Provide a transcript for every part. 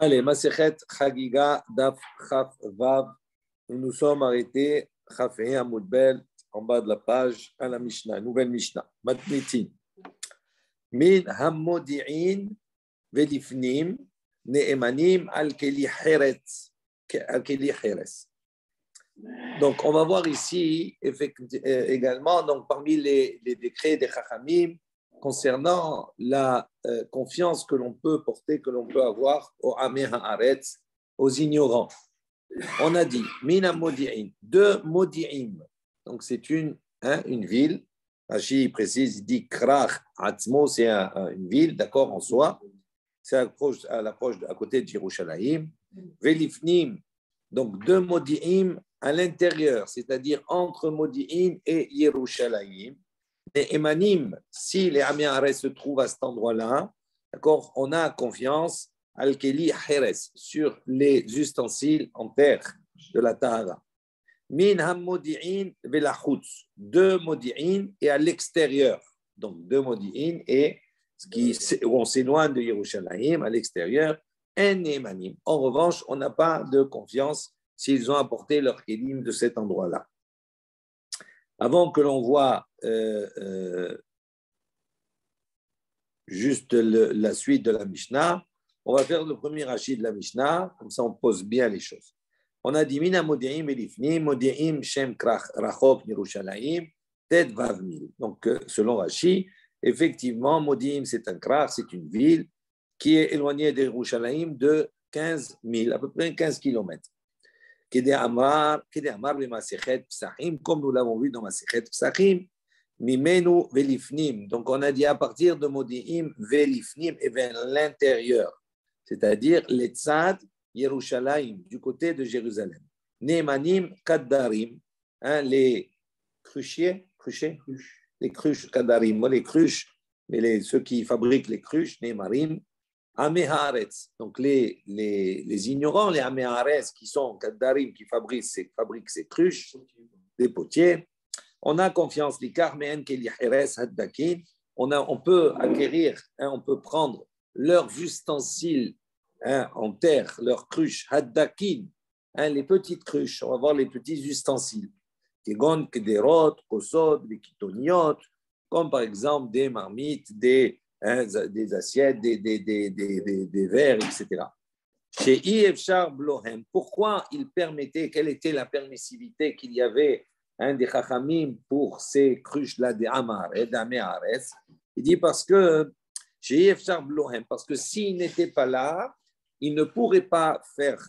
Allez, Masechet Chagiga Daf Chaf Vav. Nous nous sommes arrêtés Chaf et Amoudbel en bas de la page à la Mishnah, nouvelle Mishnah. Matnitin. Min Hammodi'in Velifnim Ne'emanim Al-Keli Heretz. Al-Keli Heretz. Donc, on va voir ici également, donc, parmi les décrets des Chachamim concernant la confiance que l'on peut porter, que l'on peut avoir aux Amé Haaretz, aux ignorants. On a dit, Mina Modi'in, de Modi'im. Donc, c'est une ville. Rashi précise, il dit Krach Atzmo, c'est une ville, d'accord, en soi. C'est à l'approche, à côté de Yerushalayim. Velifnim, donc de Modi'im à l'intérieur, c'est-à-dire entre Modi'in et Yerushalayim. Et Emanim, si les Amé Haaretz se trouvent à cet endroit-là, d'accord, on a confiance Al-Keli Heres sur les ustensiles en terre de la Tahara. Min Hammodi'in Velachutz, de Modi'in et à l'extérieur. Donc de Modi'in et où on s'éloigne de Yerushalayim à l'extérieur, en Emanim. En revanche, on n'a pas de confiance s'ils ont apporté leur kelim de cet endroit-là. Avant que l'on voit juste la suite de la Mishnah, on va faire le premier Rashi de la Mishnah, comme ça on pose bien les choses. On a dit Mina Modi'im Elifnim, Modi'im Shem Krach Rachok Yerushalayim, Ted Vavmil. Donc selon Rashi, effectivement, Modi'im c'est un krach, c'est une ville qui est éloignée de Yerushalayim de 15 000, à peu près 15 kilomètres. Kedéamar le Masechet Psachim, comme nous l'avons vu dans Masechet Psachim, Mimenu Velifnim. Donc on a dit à partir de Modi'im Velifnim et vers l'intérieur, c'est-à-dire les Tzad Yerushalayim, du côté de Jérusalem. Ne'emanim Kaddarim, les cruchiers, les cruches Kaddarim, les cruches, mais ceux qui fabriquent les cruches, Ne'emarim, Amé Haaretz, donc les ignorants, les Amé Haaretz qui sont Kaddarim, qui fabriquent ces cruches, des potiers, on a confiance, on peut acquérir, on peut prendre leurs ustensiles en terre, leurs cruches, haddakin, les petites cruches, on va voir les petits ustensiles, kegon, kederot, kosod, des kitoniot, comme par exemple des marmites, des assiettes, des verres, etc. Chez Yevchar Blohem, pourquoi il permettait, quelle était la permissivité qu'il y avait des Chachamim pour ces cruches-là des Amé Haaretz? Il dit parce que chez Yevchar Blohem, parce que s'ils n'étaient pas là, ils ne pourraient pas faire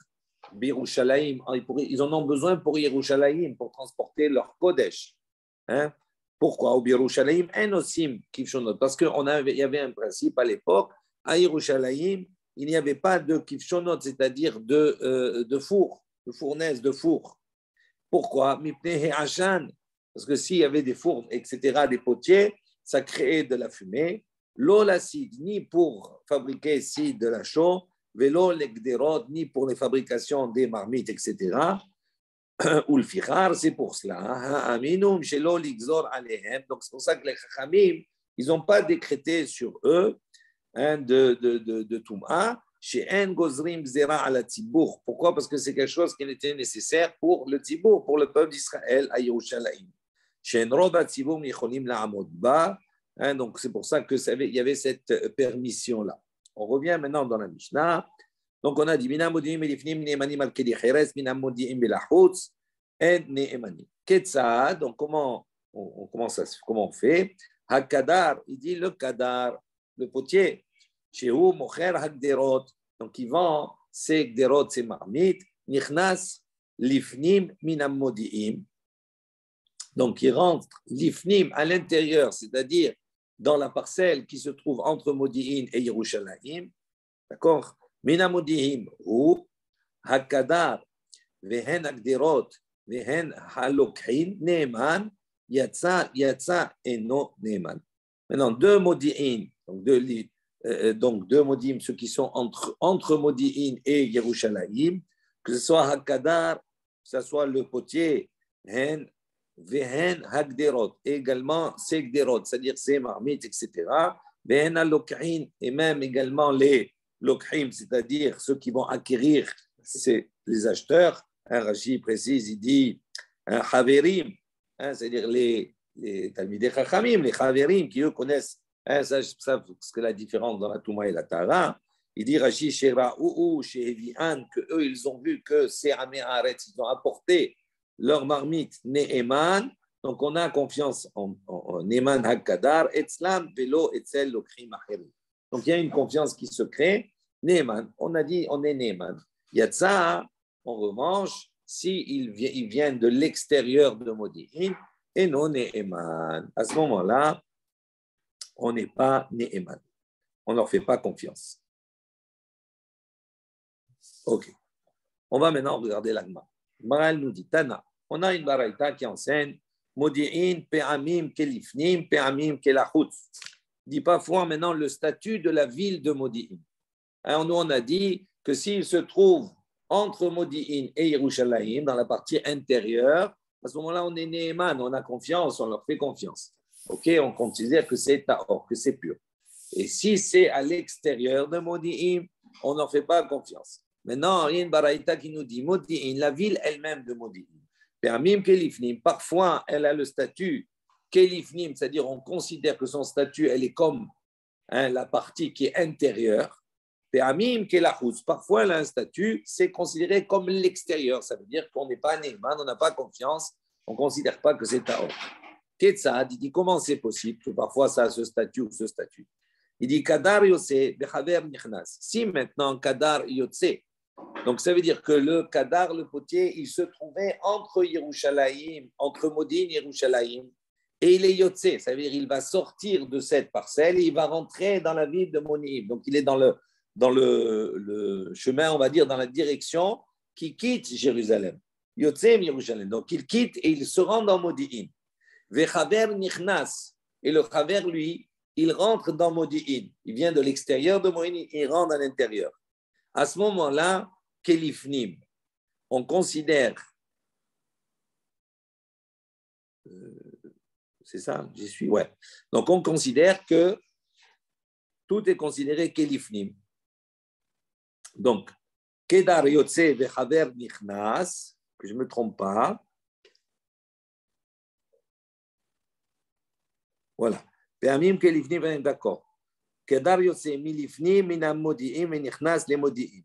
Birushalayim, ils en ont besoin pour Yerushalayim, pour transporter leur Kodesh. Pourquoi au Birushalayim enosim kivshonot? Parce qu'il y avait un principe à l'époque, à Yerushalayim, il n'y avait pas de kivshonot, c'est-à-dire de four, de fournaise, de four. Pourquoi? Parce que s'il y avait des fours, etc., des potiers, ça créait de la fumée. L'eau l'acide, ni pour fabriquer ici de la chaux, vélo l'egderot, ni pour les fabrications des marmites, etc. Ou le fichar, c'est pour cela. Donc c'est pour ça que les chachamim, ils n'ont pas décrété sur eux de Touma. Chez En Gozrim Zera à la Tibour. Pourquoi? Parce que c'est quelque chose qui était nécessaire pour le Tibour, pour le peuple d'Israël à Yerushalayim. Chez Roba Tibour Micholim la Amodba. Donc c'est pour ça que il y avait cette permission-là. On revient maintenant dans la Mishnah. Donc on a dit Mina Modi'im Elifnim Ne'emanim Al-Keli Heres, Mina Modi'im Belachutz, En Ne'emanim. Ketsa, donc comment on fait? Hakadar, il dit le kadar, le potier. Shehu Mocher Hakderot, donc il vend ses Gderot, ses marmites, Nichnas Lifnim Minam Modi'im. Donc il rentre Lifnim à l'intérieur, c'est-à-dire dans la parcelle qui se trouve entre Modi'in et Yerushalayim. D'accord? Minam Modi'im ou Hakadar, Vehen Hakderot, Vehen Halokhin, Ne'eman, Yatsa Eno Ne'eman. Maintenant, deux Modi'in, donc deux Modi'im, ceux qui sont entre Modi'in et Yerushalayim, que ce soit Hakadar, que ce soit le potier, Hen, Vehen Hakderot, également ces Gderot, c'est-à-dire ces marmites, etc. Vehen Halokhin, et même également les Lokrim, c'est-à-dire ceux qui vont acquérir, c'est les acheteurs. Rashi précise, il dit Haverim, c'est-à-dire les Talmidei Chachamim, les Haverim, qui eux connaissent, savent ce que la différence dans la Touma et la Tara. Il dit Rashi, Shera ou chez Evian, que eux, ils ont vu que c'est Amé Haaretz, ils ont apporté leur marmite Ne'eman. Donc, on a confiance en Ne'eman Hakadar, Etzlam, Velo, Etzel, Lokrim, Acherim. Donc, il y a une confiance qui se crée. Ne'eman, on a dit, on est Ne'eman. Yatsa, en revanche, s'ils viennent de l'extérieur de Modi'in, et non Ne'eman. À ce moment-là, on n'est pas Ne'eman. On ne leur fait pas confiance. Ok. On va maintenant regarder l'agma. Maral nous dit, Tana, on a une baraïta qui enseigne Modi'in, Pe'amim, Kelifnim, Pe'amim, Kelachutz. Dit parfois maintenant le statut de la ville de Modi'in. Alors nous, on a dit que s'il se trouve entre Modi'in et Yerushalayim, dans la partie intérieure, à ce moment-là, on est Ne'eman, on a confiance, on leur fait confiance. Ok, on considère que c'est Tahor, que c'est pur. Et si c'est à l'extérieur de Modi'in, on n'en fait pas confiance. Maintenant, il y a une baraïta qui nous dit Modi'in, la ville elle-même de Modi'in. Pe'amim Kelifnim, parfois elle a le statut Kelifnim, c'est-à-dire on considère que son statut, elle est comme la partie qui est intérieure. Pe'amim Kelachutz, parfois elle a un statut, c'est considéré comme l'extérieur. Ça veut dire qu'on n'est pas Ne'eman, on n'a pas confiance, on ne considère pas que c'est Tahor. Ketzad, il dit comment c'est possible que parfois ça a ce statut ou ce statut. Il dit Kadar Yotse, Bechaver Nichnas. Si maintenant Kadar Yotse, donc ça veut dire que le Kadar, le potier, il se trouvait entre Yerushalayim, entre Modin et Yerushalayim, et il est Yotse, ça veut dire qu'il va sortir de cette parcelle et il va rentrer dans la ville de Monim. Donc il est dans le chemin, on va dire, dans la direction qui quitte Jérusalem. Yotse Yerushalayim. Donc il quitte et il se rend dans Modi'in. Vechaver Nichnas. Et le Chaver, lui, il rentre dans Modi'in. Il vient de l'extérieur de Modi'in, il rentre à l'intérieur. À ce moment-là, Kelifnim, on considère, c'est ça, j'y suis, ouais. Donc on considère que tout est considéré Kelifnim. Donc, Kedar Yotse Vechaver Nichnas, que je ne me trompe pas. Voilà. Pe'amim Kelifnim, d'accord. Kedar Yotse Milifnim, Minam Modi'im, Nichnas le Modi'im.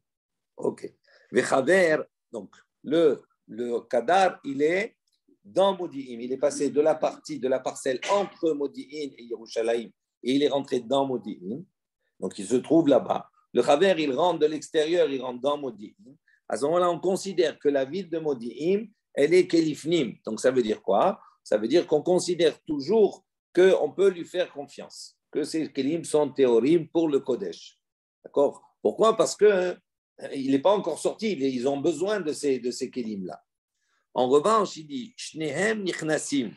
Ok. Vechaver, donc le Kadar, il est dans Modi'im. Il est passé de la parcelle entre Modi'in et Yerushalayim et il est rentré dans Modi'in. Donc il se trouve là-bas. Le Chaver, il rentre de l'extérieur, il rentre dans Modi'in. À ce moment-là, on considère que la ville de Modi'in, elle est Kelifnim. Donc ça veut dire quoi? Ça veut dire qu'on considère toujours qu'on peut lui faire confiance, que ces Kelim sont théorim pour le Kodesh. D'accord? Pourquoi? Parce que il n'est pas encore sorti, ils ont besoin de ces kelim-là. En revanche, il dit Shnehem nichnasim,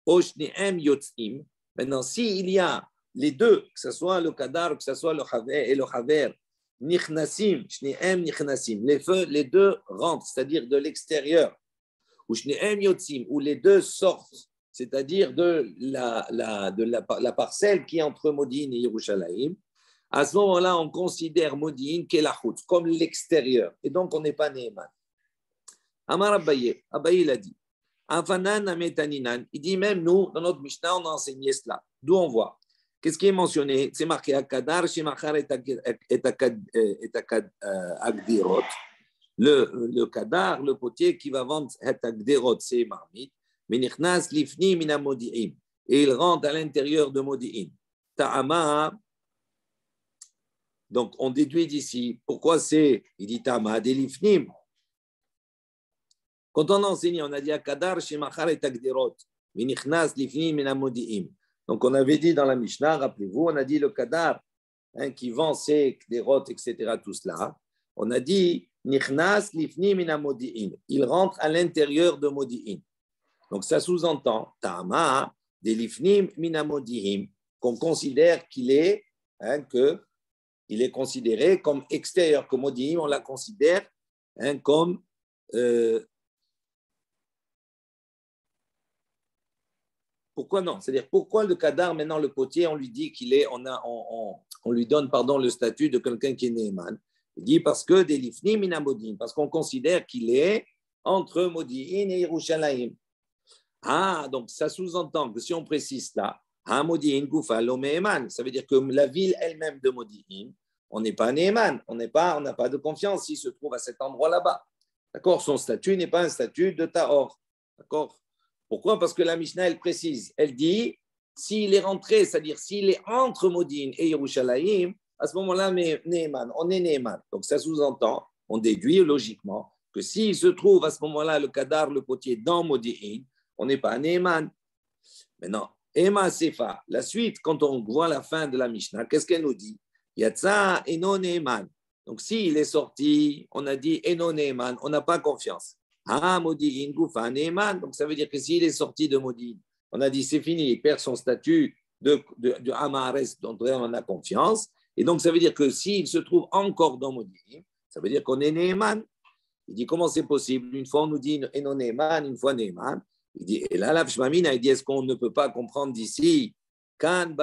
o shnehem yotzim. Maintenant, s'il y a les deux, que ce soit le kadar, que ce soit le chaver et le chaver, nichnasim, shnehem nichnasim, les deux rentrent, c'est-à-dire de l'extérieur, ou shnehem yotzim, où les deux sortent, c'est-à-dire de la parcelle qui est entre Modin et Yerushalayim. À ce moment-là, on considère Modi'in Kelachutz comme l'extérieur. Et donc, on n'est pas Ne'eman. Amar Abaye, il a dit Avanan Ametaninan. Il dit même nous, dans notre Mishnah, on a enseigné cela. D'où on voit. Qu'est-ce qui est mentionné? C'est marqué Akadar, Shemachar et Agdirot. Le Kadar, le potier qui va vendre Agdirot, c'est marmite. Menichnas Lifni Mina Modi'im. Et il rentre à l'intérieur de Modi'in. Ta'ama. Donc, on déduit d'ici, pourquoi c'est, il dit Tama, Delifnim. Quand on enseigne, on a dit Akadar, Shemachar et Agderot, Minichnas, Lifnim, Minamodi'im. Donc, on avait dit dans la Mishnah, rappelez-vous, on a dit le Kadar, qui vend ses Agderot, etc., tout cela. On a dit Nichnas, Lifnim, Minamodi'im. Il rentre à l'intérieur de Modi'im. Donc, ça sous-entend Tama, Delifnim, Minamodi'im, qu'on considère qu'il est, il est considéré comme extérieur, comme Modi'im, on la considère comme Pourquoi non? C'est-à-dire, pourquoi le kadar, maintenant, le potier, on lui dit qu'il est, on lui donne, pardon, le statut de quelqu'un qui est Neeman. Il dit parce que des lifnim mina modin, parce qu'on considère qu'il est entre Modi'in et Yerushalayim. Ah, donc ça sous-entend que si on précise là, ah, Modi'in Goufa Lomeeman, ça veut dire que la ville elle-même de Modi'in, on n'est pas Neeman, on n'a pas de confiance s'il se trouve à cet endroit là-bas. D'accord? Son statut n'est pas un statut de Tahor. D'accord? Pourquoi? Parce que la Mishnah, elle précise, elle dit, s'il est rentré, c'est-à-dire s'il est entre Modin et Yerushalayim, à ce moment-là, Neeman, on est Neeman. Donc ça sous-entend, on déduit logiquement que s'il se trouve à ce moment-là, le kadar, le potier, dans Modi'in, on n'est pas Neeman. Maintenant, Ema Sefa, la suite, quand on voit la fin de la Mishnah, qu'est-ce qu'elle nous dit? Yatsa eno Neeman. Donc s'il est sorti, on a dit eno Neeman, on n'a pas confiance. Ah, Modi'in, Goufa, Neeman. Donc, ça veut dire que s'il est sorti de Modi'in, on a dit c'est fini, il perd son statut de Amares dont on a confiance. Et donc, ça veut dire que s'il se trouve encore dans Modi'in, ça veut dire qu'on est Neeman. Il dit comment c'est possible? Une fois, on nous dit Eno Neeman, une fois Neeman. Il dit, et là, la Shmamina, il dit est-ce qu'on ne peut pas comprendre d'ici Kan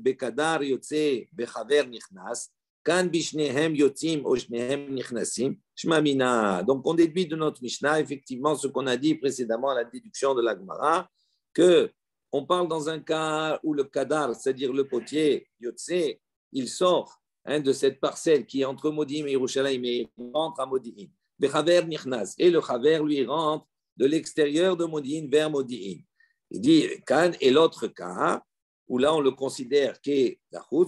Bekadar Yotze Bechaver Nichnas. Donc, on déduit de notre Mishnah, effectivement, ce qu'on a dit précédemment à la déduction de la Gemara, qu'on parle dans un cas où le kadar, c'est-à-dire le potier, Yotse, il sort de cette parcelle qui est entre Modim et Yerushalayim et il rentre à Modi'in. Et le Chaver, lui, rentre de l'extérieur de Modi'in vers Modi'in. Il dit, Kan, et l'autre cas, où là, on le considère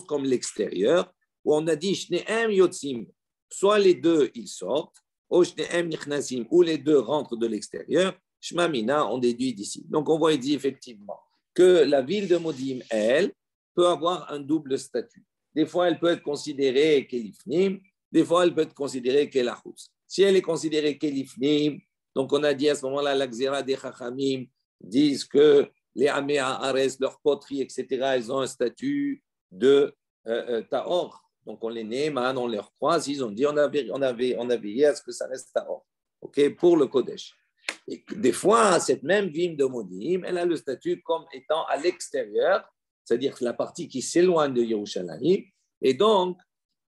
comme l'extérieur, où on a dit Shneem Yotzim, soit les deux ils sortent, ou Shneem Nichnasim, ou les deux rentrent de l'extérieur, Shmamina, on déduit d'ici. Donc on voit ici effectivement que la ville de Modim, elle, peut avoir un double statut. Des fois, elle peut être considérée Kelifnim, des fois, elle peut être considérée Kelachutz. Si elle est considérée Kelifnim, donc on a dit à ce moment-là, la Xéra des Chachamim disent que les Améa Ares, leurs poteries, etc., elles ont un statut de Tahor. Donc, on les Neeman, on les croise, ils ont dit on a veillé à ce que ça reste Tahor. OK, pour le Kodesh. Et des fois, cette même ville de Modim, elle a le statut comme étant à l'extérieur, c'est-à-dire la partie qui s'éloigne de Yerushalayim. Et donc,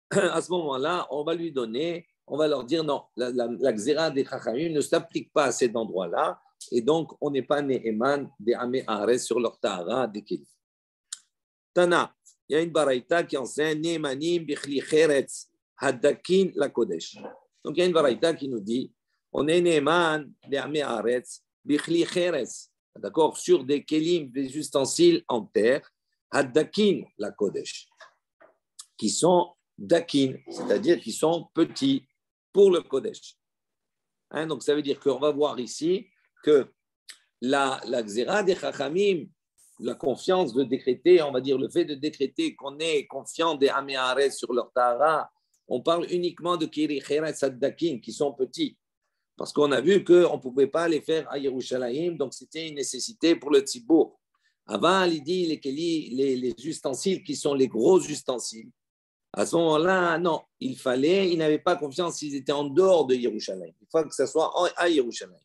à ce moment-là, on va lui donner, on va leur dire non, la Xéra des Chachamim ne s'applique pas à cet endroit-là. Et donc, on n'est pas Neeman des Amé Ares sur leur Tahara des Kéli. Tana. Il y a une baraïta qui enseigne Neemanim bichli cheretz haddakin la kodesh. Donc il y a une baraïta qui nous dit on est Neeman de Amé Aretz bichli cheretz, d'accord, sur des kelim, des ustensiles en terre, haddakin la kodesh, qui sont dakin, c'est-à-dire qui sont petits pour le kodesh. Donc ça veut dire qu'on va voir ici que la xéra des chachamim, la confiance de décréter, on va dire le fait de décréter qu'on est confiant des Améares sur leur Tahara, on parle uniquement de Kiri Cheret Saddakin qui sont petits. Parce qu'on a vu qu'on ne pouvait pas les faire à Yerushalayim, donc c'était une nécessité pour le Tzibour. Avant, il dit les ustensiles qui sont les gros ustensiles. À ce moment-là, non, il n'avait pas confiance s'ils étaient en dehors de Yerushalayim. Il faut que ça soit à Yerushalayim.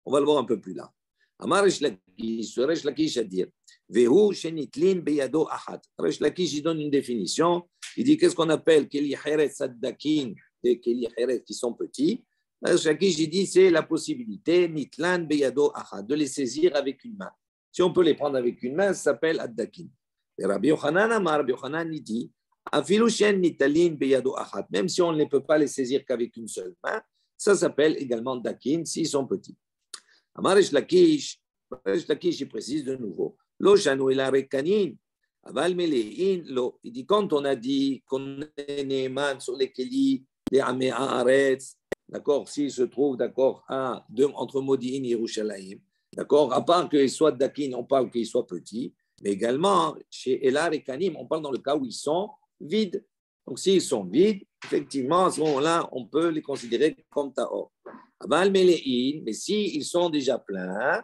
On va le voir un peu plus là. Amar Resh Lakish a dit Vehu shenitlin beyado ahad. Resh Lakish, il donne une définition. Il dit qu'est-ce qu'on appelle Keli Heret Saddakin, des Keli Heret qui sont petits. Resh Lakish, il dit c'est la possibilité nitlan beyado ahad, de les saisir avec une main. Si on peut les prendre avec une main, ça s'appelle addakin. Et Rabbi Yochanan Amar, Rabbi Yochanan, il dit Afilu shen nitalin beyado ahad, même si on ne peut pas les saisir qu'avec une seule main, ça s'appelle également dakin s'ils sont petits. Amar Resh Lakish, il précise de nouveau. Lo shanu el arekanin, aval melein lo. Il dit quand on a dit qu'on est Neeman sur les kelis des Amé Haaretz, d'accord, s'il se trouve d'accord entre Modi'in et Yerushalayim, d'accord, à part qu'il soit dakin, on parle qu'il soit petit, mais également chez El Arekanim, on parle dans le cas où ils sont vides. Donc s'ils sont vides, effectivement à ce moment-là, on peut les considérer comme Tahor. Aval melein, mais s'ils sont déjà pleins,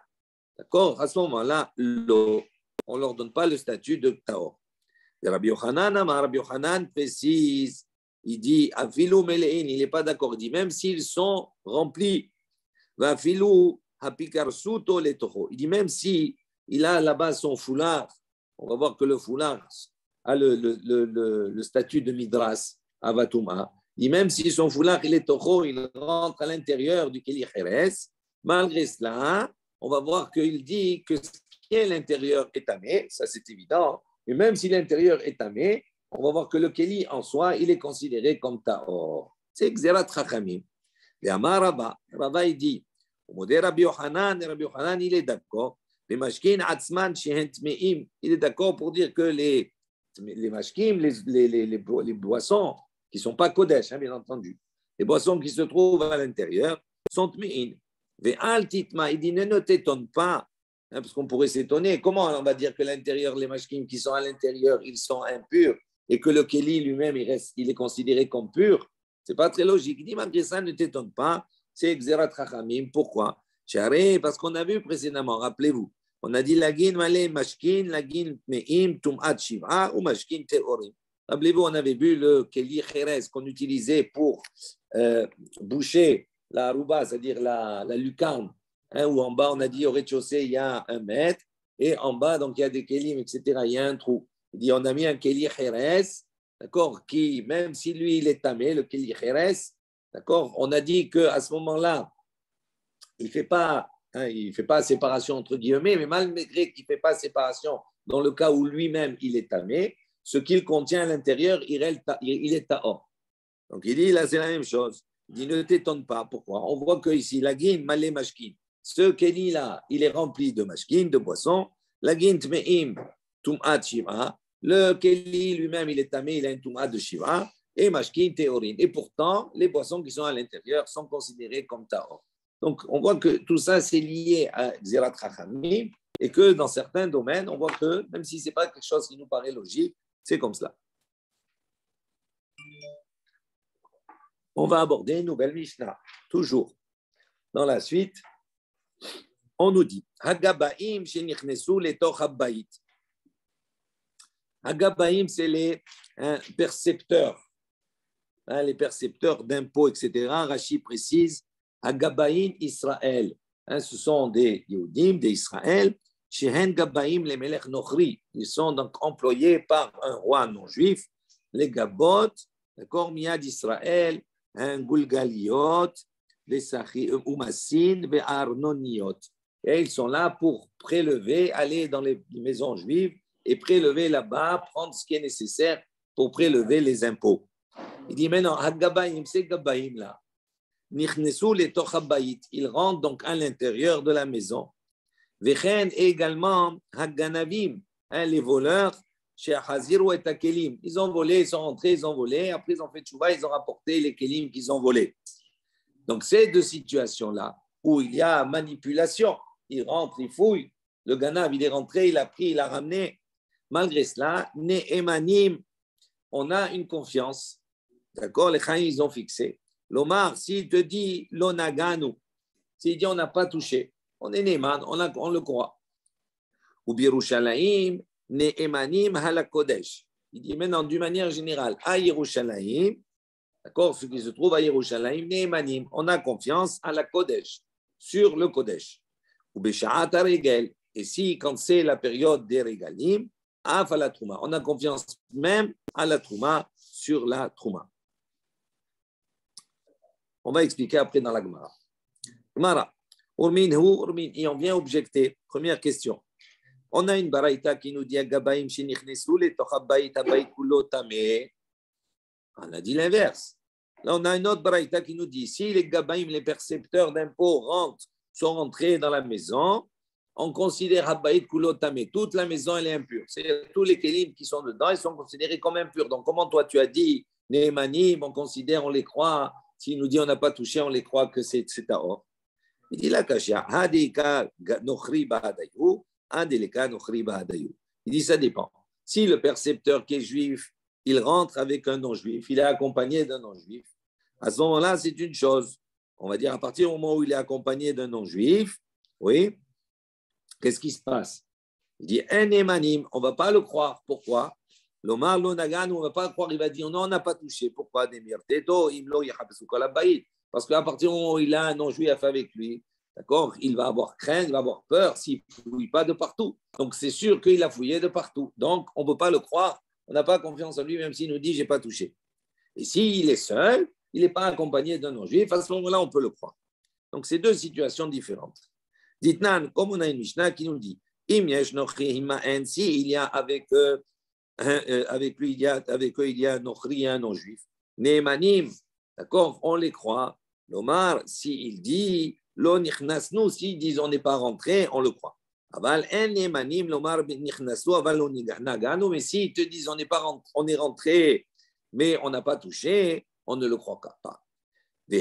d'accord, à ce moment-là, on ne leur donne pas le statut de Tahor. Rabbi Yochanan précise, il dit, Afilu melein, il n'est pas d'accord, il dit, même s'ils sont remplis, Vafilu hapikarsuto letocho, il dit, même si il a là-bas son foulard. On va voir que le foulard a le statut de Midras, Avatouma. Et même si son foulard il est toro, il rentre à l'intérieur du Keli Cheres, malgré cela, on va voir qu'il dit que ce qui est l'intérieur est tamé, ça c'est évident, mais même si l'intérieur est tamé, on va voir que le Keli en soi, il est considéré comme Taor. C'est Xerat Chachamim. Et Amar Rabba, Rabba il dit, Rabbi Yochanan, il est d'accord. Les mashkin atzman shehen tmeim, il est d'accord pour dire que les mashkim, les boissons qui ne sont pas kodesh, hein, bien entendu, les boissons qui se trouvent à l'intérieur sont tmeim. Ve'al titma, il dit ne t'étonne pas, hein, parce qu'on pourrait s'étonner. Comment on va dire que l'intérieur, les mashkim qui sont à l'intérieur, ils sont impurs et que le keli lui-même, il est considéré comme pur? C'est pas très logique. Il dit malgré ça, ne t'étonne pas. C'est Xerat Chachamim. Pourquoi? Parce qu'on a vu précédemment, rappelez-vous, on a dit lagin malé mashkin, lagin meim, tum'at shiv'a ou mashkin teorim. Rappelez-vous, on avait vu le keli cheres qu'on utilisait pour boucher la aruba, c'est-à-dire la lucarne, hein, où en bas, on a dit au rez-de-chaussée, il y a 1 mètre, et en bas, donc il y a des kelim, etc., il y a un trou. Il dit, on a mis un keli cheres, d'accord, qui, même si lui, il est tamé, le keli cheres, d'accord, on a dit qu'à ce moment-là, il ne fait pas séparation entre guillemets, mais malgré qu'il ne fait pas séparation dans le cas où lui-même il est tamé, ce qu'il contient à l'intérieur, il est taor. Donc il dit là, c'est la même chose. Il dit ne t'étonne pas. Pourquoi? On voit que ici, la guine, malé mashkin. Ce keli là, il est rempli de mashkin, de boissons. La guine tmeim, tum'at shiva. Le keli lui-même, il est tamé, il a une tum'at de shiva. Et mashkin teorin. Et pourtant, les boissons qui sont à l'intérieur sont considérées comme taor. Donc, on voit que tout ça, c'est lié à Xerat Chachamim et que dans certains domaines, on voit que, même si ce n'est pas quelque chose qui nous paraît logique, c'est comme cela. On va aborder une nouvelle Mishnah, toujours. Dans la suite, on nous dit Hagabaim shenichnesu letoch habayit. Hagabaim, c'est les percepteurs, les percepteurs d'impôts, etc. Rashi précise Hagabaim Israël, ce sont des Yehudim, des Israël, Shehen Gabaim les Melech Nochri, ils sont donc employés par un roi non-juif, les Gabot, d'accord, Miad Israël, Gulgaliot, les Umassin, les Arnoniot. Et ils sont là pour prélever, aller dans les maisons juives et prélever là-bas, prendre ce qui est nécessaire pour prélever les impôts. Il dit maintenant, Hagabaim, c'est Gabaim là. Ils rentrent donc à l'intérieur de la maison. Et également, les voleurs, ils ont volé, ils sont rentrés, ils ont volé, après ils ont fait tchouva, ils ont rapporté les kelim qu'ils ont volés. Donc, ces deux situations-là, où il y a manipulation, il rentre, il fouille, le ganav, il est rentré, il a pris, il a ramené. Malgré cela, on a une confiance. D'accord, les Chaim, ils ont fixé. L'Omar, s'il te dit l'onaganu, s'il dit on n'a pas touché, on est Neman, on le croit. Ou Birushalayim, Ne'emanim halakodesh. Il dit maintenant, d'une manière générale, à Yerushalayim, d'accord, ce qui se trouve à Yerushalayim, Ne'emanim, on a confiance à la Kodesh, sur le Kodesh. Ou Beshaat Regel, et si, quand c'est la période des Regalim, Af à la Trouma, on a confiance même à la Trouma, sur la Trouma. On va expliquer après dans la Gemara. Gemara, Urmin hu, Urmin, et on vient objecter. Première question. On a une baraïta qui nous dit Agabaim shenichnesu le tochabayit abayit kulo tameh. On a dit l'inverse. Là, on a une autre baraïta qui nous dit si les gabaim, les percepteurs d'impôts sont rentrés dans la maison, on considère abayit kulo tameh. Toute la maison, elle est impure. C'est tous les kelim qui sont dedans, ils sont considérés comme impurs. Donc, comment toi tu as dit Nehemanim, on considère, on les croit. S'il nous dit on n'a pas touché, on les croit que c'est Taor. Il dit la Kashia, Hadika Nochri Bahadayu, Adeleka Nochri Bahadayu. Il dit ça dépend. Si le percepteur qui est juif, il rentre avec un non-juif, il est accompagné d'un non-juif, à ce moment-là, c'est une chose. On va dire à partir du moment où il est accompagné d'un non-juif, oui, qu'est-ce qui se passe? Il dit un émanim, on ne va pas le croire. Pourquoi? L'Omar Lonagan, on ne va pas croire, il va dire non, on n'a pas touché. Pourquoi? Parce qu'à partir du moment où il a un non-juif avec lui, d'accord, il va avoir crainte, il va avoir peur s'il ne fouille pas de partout. Donc, c'est sûr qu'il a fouillé de partout. Donc, on ne peut pas le croire. On n'a pas confiance en lui, même s'il nous dit « je n'ai pas touché ». Et s'il est seul, il n'est pas accompagné d'un non-juif, à ce moment-là, on peut le croire. Donc, c'est deux situations différentes. Dites-nous, comme on a une Mishnah qui nous dit « si il y a avec lui, avec eux, il y a un nochri et un non-juif. Nehemanim, d'accord, on les croit. L'Omar, s'il dit lo nichnasnu, s'ils disent on n'est pas rentré, on le croit. Aval en nehemanim, l'Omar nichnasnu, aval lo naganu, mais s'ils te disent on n'est pas rentré, on est rentré, mais on n'a pas touché, on ne le croit pas. Bon,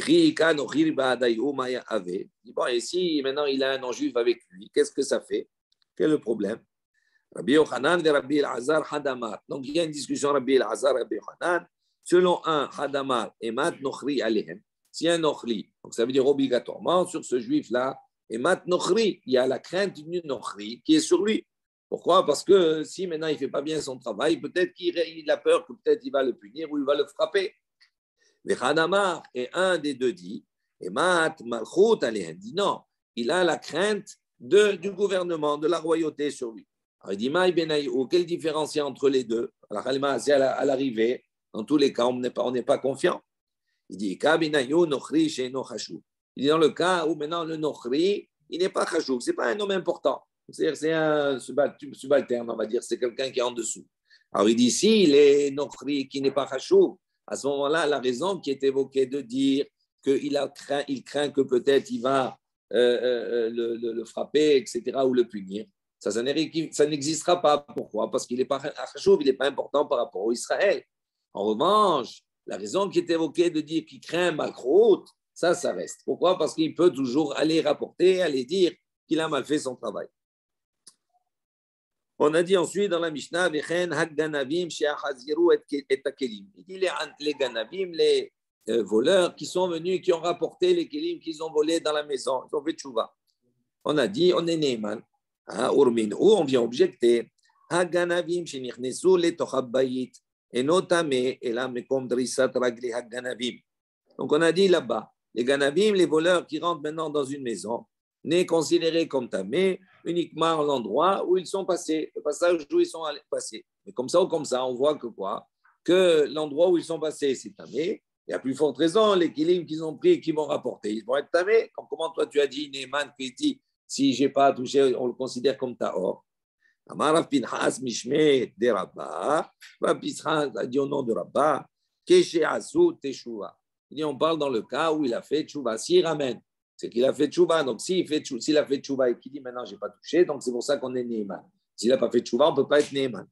et si maintenant il a un non-juif avec lui, qu'est-ce que ça fait? Quel est le problème? Rabbi Yochanan et Rabbi Elazar Hadamar. Donc il y a une discussion Rabbi Elazar et Rabbi Yochanan. Selon un, Hadamar et Mat Nochri Alehem. Si un Nochri, donc ça veut dire obligatoirement sur ce juif-là, et Mat Nochri, il y a la crainte du Nochri qui est sur lui. Pourquoi? Parce que si maintenant il ne fait pas bien son travail, peut-être qu'il a peur que peut-être il va le punir ou il va le frapper. Mais Hadamar et un des deux dit, et Mat Malchut Alehem dit non, il a la crainte du gouvernement, de la royauté sur lui. Alors il dit, quelle différence il y a entre les deux? Alors, c'est à l'arrivée, dans tous les cas, on n'est pas confiant. Il dit, il dit dans le cas où maintenant le nochri, il n'est pas chashouv, ce n'est pas un homme important. C'est-à-dire c'est un subalterne, on va dire, c'est quelqu'un qui est en dessous. Alors il dit, si il est nochri qui n'est pas chashouv, à ce moment-là, la raison qui est évoquée de dire qu'il craint que peut-être il va le frapper, etc., ou le punir, ça n'existera pas. Pourquoi? Parce qu'il n'est pas chashouv, il n'est pas important par rapport à Israël. En revanche, la raison qui est évoquée de dire qu'il craint Makrout, ça reste. Pourquoi? Parce qu'il peut toujours aller rapporter, aller dire qu'il a mal fait son travail. On a dit ensuite dans la Mishnah, il dit les ganavim, les voleurs qui sont venus, qui ont rapporté les kelim qu'ils ont volés dans la maison, ils ont fait tchouva. On a dit, on est Neyman. On vient objecter. Haganavim shenichnesu letochabbayit enotame elamekom drisat ragli haganavim. Donc on a dit là-bas, les ganavim, les voleurs qui rentrent maintenant dans une maison, n'est considéré comme tamé uniquement l'endroit où ils sont passés, le passage où ils sont passés. Mais comme ça ou comme ça, on voit que quoi? Que l'endroit où ils sont passés, c'est tamé. Et à plus forte raison, les kilim qu'ils ont pris et qu'ils vont rapporter, ils vont être tamés. Comment toi tu as dit, Neyman, qui dit si je n'ai pas touché, on le considère comme tahor. Amar Pinchas Mishme de Rabba, Pinchas a dit au nom de Rabba, Keshe Asu Teshuva. Il dit on parle dans le cas où il a fait tchouva. S'il ramène, c'est qu'il a fait tchouva. Donc s'il a fait tchouva et qu'il dit maintenant je n'ai pas touché, donc c'est pour ça qu'on est Neyman. S'il n'a pas fait tchouva, on ne peut pas être Neyman.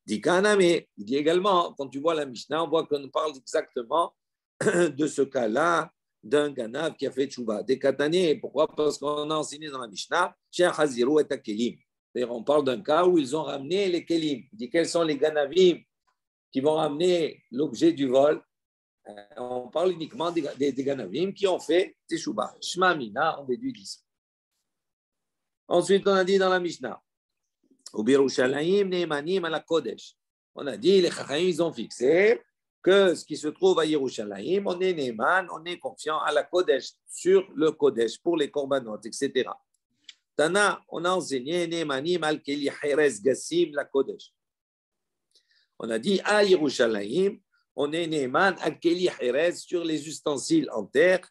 Dit Kaname, il dit également, quand tu vois la Mishnah, on voit qu'on parle exactement de ce cas-là d'un ganav qui a fait tchouva. Des katané, pourquoi? Parce qu'on a enseigné dans la Mishnah, Chez Haziru et Kelim. D'ailleurs, on parle d'un cas où ils ont ramené les kelim. Il dit quels sont les ganavim qui vont ramener l'objet du vol. On parle uniquement des ganavim qui ont fait teshuvah. Shema mina, on déduit d'ici. Ensuite, on a dit dans la Mishnah, au Birushalayim neimanim à la Kodesh. On a dit les Chachamim, ils ont fixé que ce qui se trouve à Yerushalayim, on est neiman, on est confiant à la Kodesh, sur le Kodesh, pour les korbanot, etc. Tana, on a enseigné neimanim al keli Jerez Gassim la Kodesh. On a dit à Yerushalayim, on est neiman al keli Jerez sur les ustensiles en terre,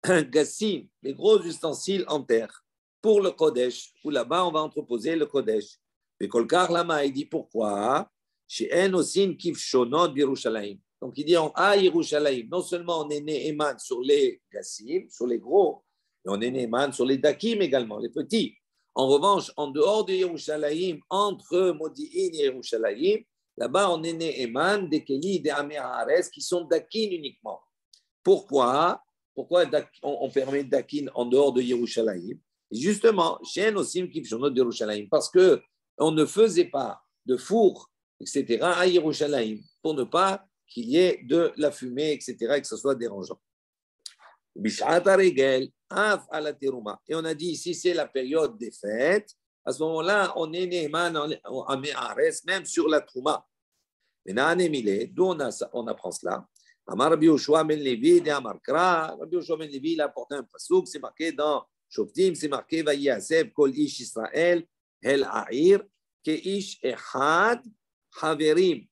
Gassim, les gros ustensiles en terre, pour le Kodesh, où là-bas on va entreposer le Kodesh. Mais Kolkar Lama, il dit pourquoi? Chez En Osin Kivshonot Yerushalayim. Donc il dit à Yerushalayim, non seulement on est neiman sur les Gassim, sur les gros, mais on est neiman sur les Dakim également, les petits. En revanche, en dehors de Yerushalayim, entre Modi'in et Yerushalayim, là-bas on est neiman des Keli, des Améhares qui sont Dakin uniquement. Pourquoi on permet Dakin en dehors de Yerushalayim? Justement, chez En Osin Kivshonot Yerushalayim, parce qu'on ne faisait pas de four, etc., à Yerushalayim, pour ne pas qu'il y ait de la fumée, etc., et que ce soit dérangeant. Et on a dit, si c'est la période des fêtes, à ce moment-là, on est Neyman en Me'ares, même sur la Trouma. D'où on apprend cela. Amar Rabbi Yoshua ben Levi de Amar Kra. Rabbi Yoshua ben Levi, il a apporté un pasouk, c'est marqué dans Shoftim, c'est marqué, Vayaseb, Kol Ish Israël, El Aïr, Keish Echad, Haverim.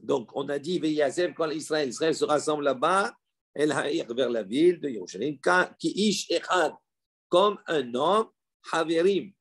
Donc, on a dit, Vayaseb, quand Israël se rassemble là-bas, El Aïr vers la ville de Yerushalayim, Keish Echad, comme un homme, Haverim.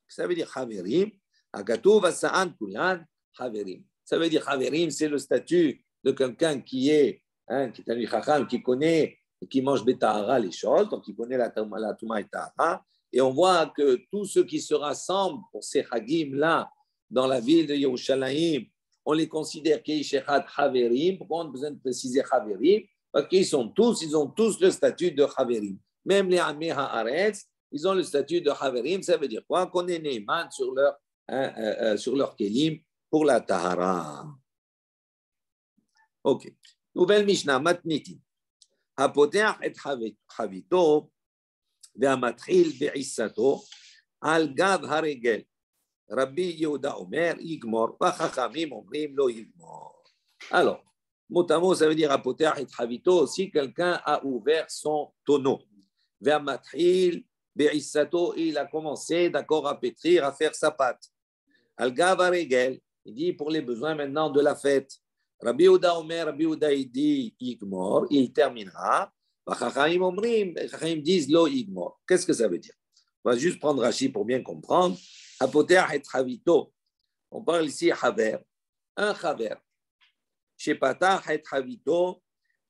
Ça veut dire Haverim, Agatuv, Asa'an, Kulan, Haverim. Ça veut dire Haverim, c'est le statut de quelqu'un qui est un Chacham, qui connaît et qui mange Betahara les choses, donc il connaît la Touma et Tahara. Et on voit que tous ceux qui se rassemblent pour ces Hagim-là, dans la ville de Yerushalayim, on les considère Keishechat Haverim. Pourquoi on a besoin de préciser Haverim? Parce qu'ils ont tous le statut de Haverim. Même les Amé Haaretz, ils ont le statut de Haverim. Ça veut dire quoi? Qu'on est Neyman sur leur Kelim pour la Tahara. Ok. Nouvelle Mishnah, Matniti. Hapoteach et Havito, ve'amatril be'issato, al gav haregel. Rabbi Yehuda Omer, Yigmor, v'chachamim omrim lo Yigmor. Alors, mot, ça veut dire Hapoteach et Havito, si quelqu'un a ouvert son tonneau, ve'amatril be'issato, il a commencé, d'accord, à pétrir, à faire sa pâte. Al gav haregel, il dit pour les besoins maintenant de la fête. Rabbi Yehuda Omer, Rabbi Yehuda il dit Yigmor, il terminera. Chachamim omrim, Chachamim disent lo Yigmor. Qu'est-ce que ça veut dire? On va juste prendre Rashi pour bien comprendre. Hapoteach et Havito. On parle ici Haver. Un Haver. Shepatach et Havito,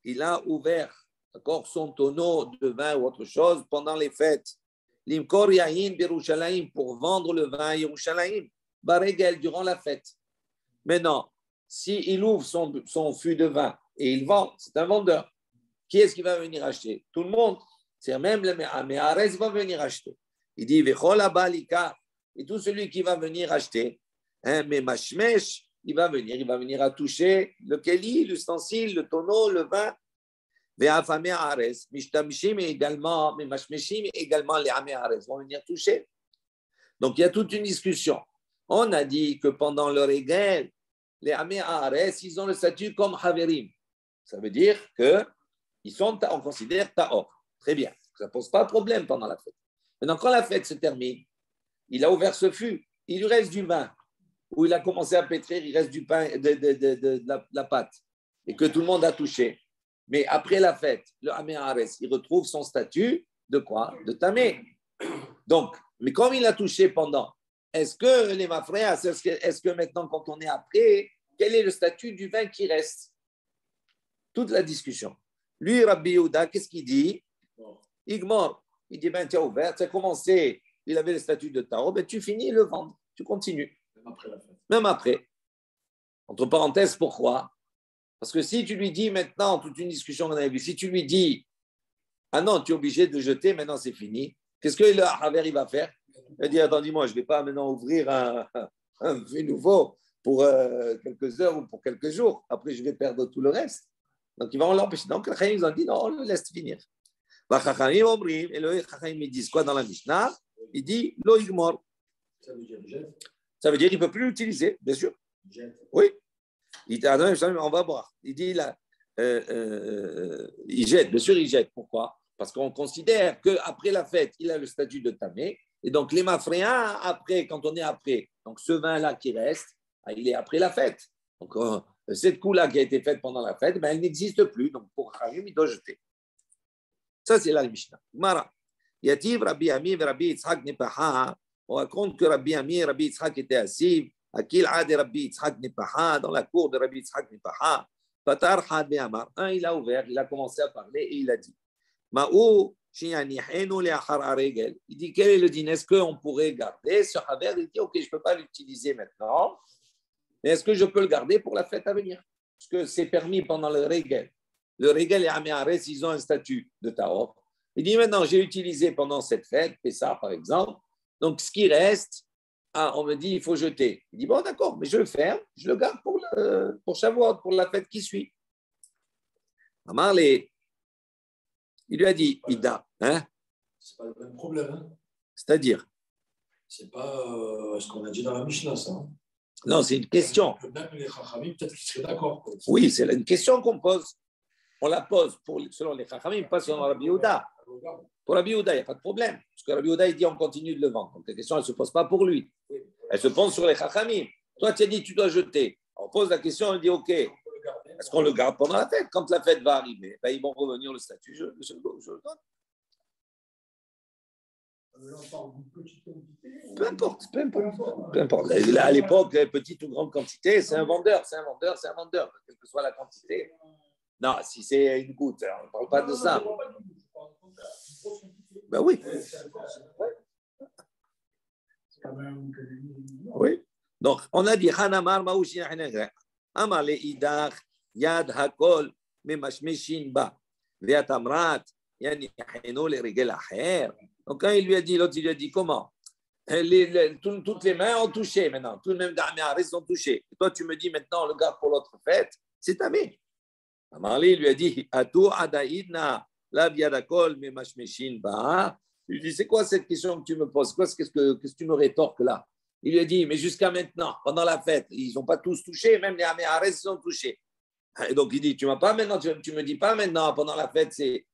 il a ouvert, d'accord, son tonneau de vin ou autre chose pendant les fêtes. Limkor yahin birushalayim, pour vendre le vin à Yerushalayim. Baregel, durant la fête. Maintenant, s'il ouvre son fût de vin et il vend, c'est un vendeur. Qui est-ce qui va venir acheter? Tout le monde. C'est même le Me'ares va venir acheter. Il dit, et tout celui qui va venir acheter, mais Mashmesh, il va venir à toucher le keli, l'ustensile, le tonneau, le vin. Ve'afame Ares, Mishtamishim également, mais Mashmeshim également, les Ames vont venir toucher. Donc il y a toute une discussion. On a dit que pendant le régal, les Amé Haaretz, ils ont le statut comme Haverim. Ça veut dire on considère Taor. Très bien. Ça ne pose pas de problème pendant la fête. Maintenant, quand la fête se termine, il a ouvert ce fût, il lui reste du vin, ou il a commencé à pétrir, il reste du pain, de la pâte, et que tout le monde a touché. Mais après la fête, le Amé Haaretz, il retrouve son statut de quoi? De Tamé. Donc, mais comme il a touché pendant, est-ce que les mafréas, est-ce que maintenant, quand on est après, quel est le statut du vin qui reste? Toute la discussion. Lui, Rabbi Yehuda, qu'est-ce qu'il dit? Igmor. Il dit, ben, tu as ouvert, tu as commencé, il avait le statut de Tao, ben, tu finis le vendre, tu continues. Même après la fête. Même après. Entre parenthèses, pourquoi? Parce que si tu lui dis maintenant, toute une discussion qu'on avait vue, si tu lui dis, ah non, tu es obligé de jeter, maintenant c'est fini, qu'est-ce que le Haver il va faire? Il va dire, attends, dis-moi, je ne vais pas maintenant ouvrir un vin nouveau pour quelques heures ou pour quelques jours. Après, je vais perdre tout le reste. Donc, ils vont l'empêcher. Donc, les Chachamim, ils ont dit, non, on le laisse finir. Et le Chachamim, ils disent quoi dans la Mishnah? Il dit, lo igmor. Ça veut dire jette. Ça veut dire qu'il ne peut plus l'utiliser, bien sûr. Jette. Oui. Il dit, on va boire. Il dit, là, il jette, bien sûr, il jette. Pourquoi? Parce qu'on considère qu'après la fête, il a le statut de tamé. Et donc, les mafréens, après, quand on est après, donc ce vin-là qui reste, il est après la fête. Donc, cette coup-là qui a été faite pendant la fête, ben, elle n'existe plus. Donc, pour Harim, il doit jeter. Ça, c'est la Mishnah. Mara. Yativ Rabbi Ami et Rabbi Yitzhak Nepaha. On raconte que Rabbi Ami et Rabbi Yitzhak étaient assis. Akil Ad et Rabbi Yitzhak Nepaha, dans la cour de Rabbi Yitzhak Nepaha. Fatar Had Be'amar. Il a ouvert, il a commencé à parler et il a dit Ma'ou. Il dit, quel est le dîner? Est-ce qu'on pourrait garder ce Haver? Il dit, ok, je ne peux pas l'utiliser maintenant, mais est-ce que je peux le garder pour la fête à venir? Parce que c'est permis pendant le Régel. Le Régel et Améhares, ils ont un statut de Taor. Il dit, maintenant, j'ai utilisé pendant cette fête, Pessah par exemple, donc ce qui reste, on me dit, il faut jeter. Il dit, bon, d'accord, mais je le ferme, je le garde pour Shavuot, pour la fête qui suit. Il lui a dit, Ida, hein? C'est pas le même problème. Hein? C'est-à-dire? C'est pas ce qu'on a dit dans la Mishnah, ça. Hein? Non, c'est une question. Même les Chachamim, peut-être qu'ils seraient d'accord. Oui, c'est une question qu'on pose. On la pose selon les Chachamim, pas selon Rabbi Yehuda. Pour Rabbi Yehuda, il n'y a pas de problème. Parce que Rabbi Yehuda, il dit on continue de le vendre. Donc la question, elle ne se pose pas pour lui. Elle se pose sur les Chachamim. Toi, tu as dit tu dois jeter. On pose la question, on dit OK. Est-ce qu'on le garde pendant la fête? Quand la fête va arriver, ben, ils vont revenir le statut. Je le donne. Peu importe. À l'époque, petite ou grande quantité, c'est un vendeur. Quelle que soit la quantité. Non, si c'est une goutte, on ne parle pas de ça. Ben oui. Oui. Donc, on a dit Hanamar Maouchi Amar le Idach Yad Hakol Memashmeshin Ba Veatamrat Yani Heno le Regel Acher. Donc, quand il lui a dit, l'autre, il lui a dit comment? Toutes les mains ont touché maintenant. Tout le même Damiaris sont touchés. Et toi, tu me dis maintenant, le gars pour l'autre fête, c'est tamé. Amarli lui a dit Atu Adaïdna La Biadakol Memashmeshin Ba. Je lui dis c'est quoi cette question que tu me poses? Qu'est-ce que tu me rétorques là? Il lui a dit mais jusqu'à maintenant, pendant la fête, ils n'ont pas tous touché, même les Améhares sont touchés. Et donc il dit tu m'as pas maintenant, tu me dis pas maintenant, pendant la fête, c'est.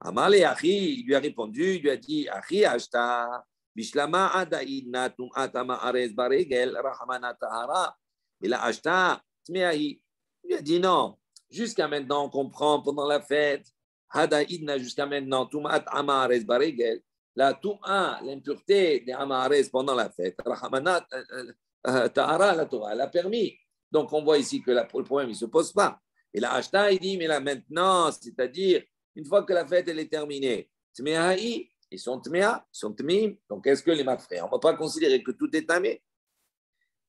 Amarli Achi, il lui a répondu, il lui a dit Achi Ashta, Bishlama Adaïdna Tum Atama Ares Baregel, Rahmana Tahara, et la Ashta, Tmeahi. Il lui a dit non. Jusqu'à maintenant, on comprend pendant la fête, Hadaïdna jusqu'à maintenant, Tumat Amares Baregel, la Touma, l'impureté des Amares pendant la fête, Rahamanat Tahara, la Torah, elle a permis. Donc on voit ici que le problème, il ne se pose pas. Et la Ashta, il dit, mais là maintenant, c'est-à-dire, une fois que la fête elle est terminée, Tmeahi, ils sont Tmea, ils sont Tmim, donc est-ce que les mafrés, on ne va pas considérer que tout est tamé?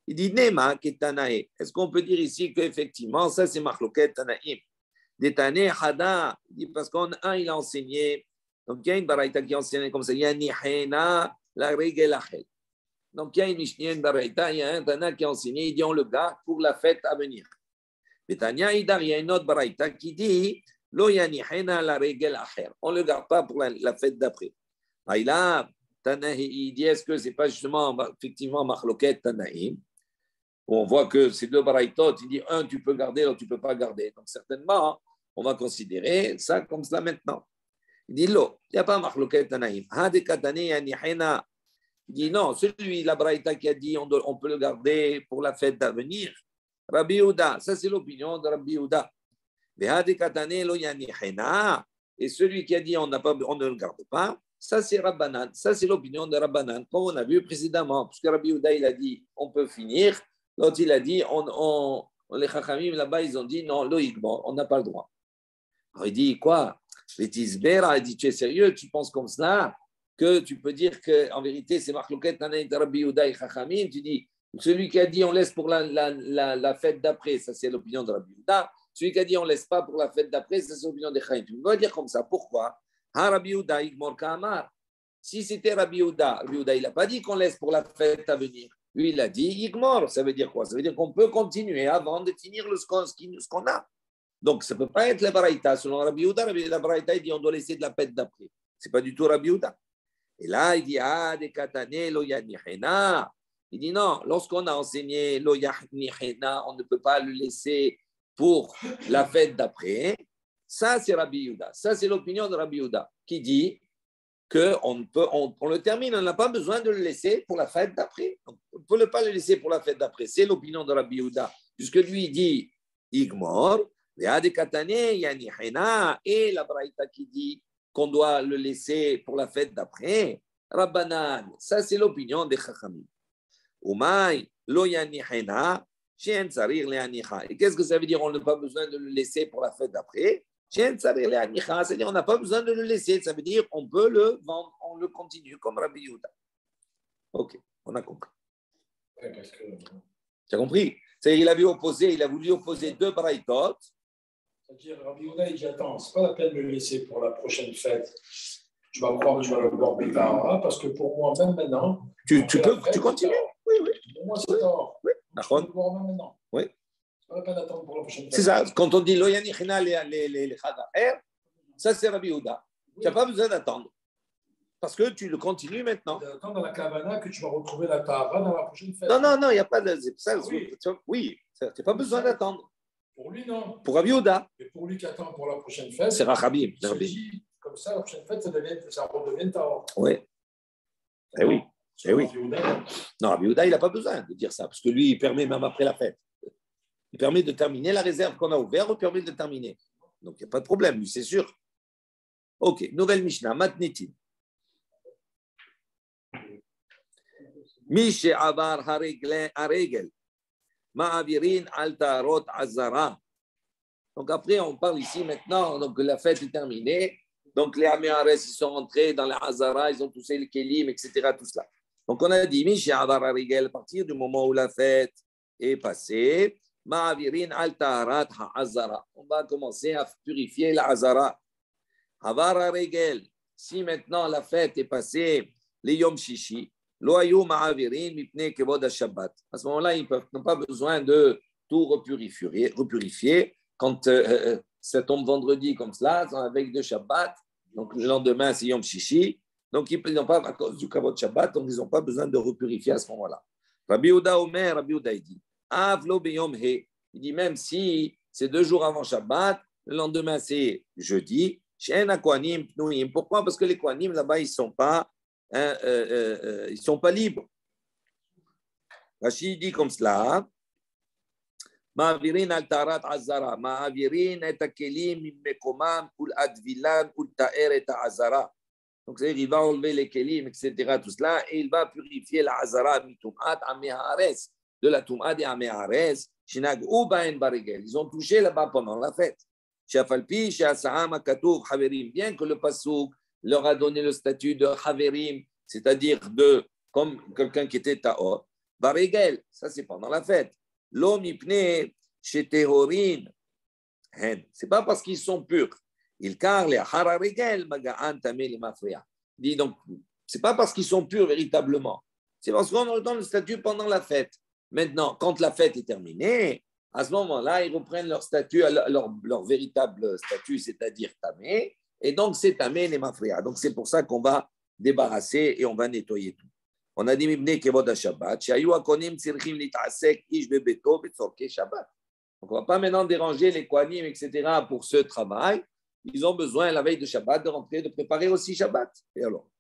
Il dit Nema ketanae. Est-ce qu'on peut dire ici qu'effectivement, ça c'est Machloket Tanaïm? Détané Hada, parce qu'un il a enseigné, donc il y a une baraïta qui a enseigné comme ça, il y a Nihena, la règle Achel. Donc il y a une Mishnah, une baraïta, il y a un Tana qui a enseigné, il dit on le garde pour la fête à venir. Détania Idar, il y a une autre baraïta qui dit Lo ya Nihena, la règle Achel. On ne le garde pas pour la fête d'après. Là, Tanaï, il dit est-ce que ce n'est pas justement effectivement Machloket Tanaïm? On voit que ces deux baraïtot, il dit un, tu peux garder, l'autre, tu ne peux pas garder. Donc, certainement, on va considérer ça comme ça maintenant. Il dit, l'eau, il n'y a pas machloket tanaïm. Il dit, non, celui, la baraïta qui a dit, on peut le garder pour la fête d'avenir. Rabbi Yehuda, ça c'est l'opinion de Rabbi Yehuda. Et celui qui a dit, on ne le garde pas, ça c'est Rabbanan. Ça c'est l'opinion de Rabbanan, comme on a vu précédemment. Parce que Rabbi Yehuda, il a dit, on peut finir. L'autre, il a dit, les Chachamim là-bas, ils ont dit non, loïquement, on n'a pas le droit. Alors il dit quoi? Les Tisbera, il dit tu es sérieux, tu penses comme cela, que tu peux dire qu'en vérité, c'est Machloket Tanaï Rabbi Yehuda et Chachamim. Tu dis, celui qui a dit on laisse pour la fête d'après, ça c'est l'opinion de Rabbi Yehuda. Celui qui a dit on laisse pas pour la fête d'après, ça c'est l'opinion des Chachamim. Tu peux dire comme ça. Pourquoi? Ha Rabbi Yehuda, Igmor Kamar. Si c'était Rabbi Yehuda, il n'a pas dit qu'on laisse pour la fête à venir. Lui, il a dit Igmor. Ça veut dire quoi? Ça veut dire qu'on peut continuer avant de finir ce qu'on a. Donc, ça ne peut pas être la baraïta. Selon Rabbi Yehuda, la baraïta, il dit on doit laisser de la fête d'après. Ce n'est pas du tout Rabbi Yehuda. Et là, il dit de katane lo yanihena. Il dit non, lorsqu'on a enseigné lo yanihena, on ne peut pas le laisser pour la fête d'après. Ça, c'est Rabbi Yehuda. Ça, c'est l'opinion de Rabbi Yehuda qui dit qu'on le termine, on n'a pas besoin de le laisser pour la fête d'après. On ne peut pas le laisser pour la fête d'après. C'est l'opinion de Rabbi Yehuda. Puisque lui, il dit Igmor, et la Braïta qui dit qu'on doit le laisser pour la fête d'après. Rabbanan, ça c'est l'opinion des Chachamim. Umay, lo yanihena, shen tsarir leanicha. Et qu'est-ce que ça veut dire? On n'a pas besoin de le laisser pour la fête d'après. C'est-à-dire on n'a pas besoin de le laisser. Ça veut dire on peut le vendre, on le continue comme Rabbi Yehuda. Ok, on a compris. Tu as compris? C'est-à-dire il a voulu opposer deux braïtot. C'est-à-dire Rabbi Yehuda, il dit attends, c'est pas la peine de le laisser pour la prochaine fête. Tu vas croire que tu vas le voir plus tard, parce que pour moi, même maintenant. Tu continues? Oui. Pour moi, c'est tard. Oui, je peux le voir même maintenant. Oui. C'est pas la peine d'attendre pour la prochaine fête. C'est ça. Quand on dit Loyani China les Chadaher, ça c'est Rabbi Yehuda. Oui. Tu n'as pas besoin d'attendre. Parce que tu le continues maintenant. Tu attends dans la Kavana que tu vas retrouver la Tahara dans la prochaine fête. Non, il n'y a pas de. Ça, oui, tu n'as pas besoin d'attendre. Pour lui, non. Pour Rabbi Yehuda. Et pour lui qui attend pour la prochaine fête. C'est Rachabim. Comme comme ça, la prochaine fête, ça redevient Tahor. Oui. Eh oui. Eh oui. Non, Rabbi Yehuda, il n'a pas besoin de dire ça, parce que lui, il permet même après la fête. Il permet de terminer la réserve qu'on a ouverte, il permet de terminer. Donc, il n'y a pas de problème, lui, c'est sûr. Ok, nouvelle Mishnah, Matnitin. Mishe avar haregel, ma'avirin al tarot azara. Donc après, on parle ici maintenant, donc la fête est terminée. Donc les Améares, ils sont rentrés dans la Hazara, ils ont touché le Kélim, etc. Tout cela. Donc on a dit, Mishe avar haregel, à partir du moment où la fête est passée, ma'avirin al tarat ha'azara. On va commencer à purifier la Hazara. Avar haregel, si maintenant la fête est passée, les Yom Shishi, Loayou ma'avirin mipne kevod ha-Shabbat. À ce moment-là, ils n'ont pas besoin de tout repurifier. Quand ça tombe vendredi comme cela, c'est avec de Shabbat, donc le lendemain, c'est Yom Shishi. Donc, ils n'ont pas, à cause du kavod Shabbat, donc ils n'ont pas besoin de repurifier à ce moment-là. Rabbi Yehuda Omer, Rabbi Yehuda, il dit, Avlo beyom he. Il dit, même si c'est 2 jours avant Shabbat, le lendemain, c'est jeudi. Shen ha-Kohanim pnouim. Pourquoi? Parce que les Kohanim, là-bas, ils ne sont pas ils sont pas libres. Rashi dit comme cela, Ma'avirin al tarat azara, ma'avirin et akelim mekomam ul advilan ul ta'er et azara. Donc c'est-à-dire il va enlever les kelim, etc. Tout cela et il va purifier la azara mitum'at amehares, de la tum'at et amehares, shinag ubain barigel. Ils ont touché là-bas pendant la fête. Shafalpi shasa'am akatouf haverim, bien que le pasuk leur a donné le statut de haverim, c'est-à-dire de comme quelqu'un qui était ta'or. Barigel, ça c'est pendant la fête. L'homme ipne chez Tehorin, c'est pas parce qu'ils sont purs. Il car les hararigel maga'an tamé les mafria. Dit donc, c'est pas parce qu'ils sont purs véritablement. C'est parce qu'on leur donne le statut pendant la fête. Maintenant, quand la fête est terminée, à ce moment-là, ils reprennent leur statut, leur véritable statut, c'est-à-dire tamé. Et donc, c'est tamé les mafria. Donc, c'est pour ça qu'on va débarrasser et on va nettoyer tout. On a dit Mibne Kevod Shabbat, Shayu Akonim Tzirchim Litasek Ish Bebeto Betzorke Shabbat. Donc, on ne va pas maintenant déranger les Kohanim, etc. pour ce travail. Ils ont besoin, la veille de Shabbat, de rentrer, de préparer aussi Shabbat. Et alors,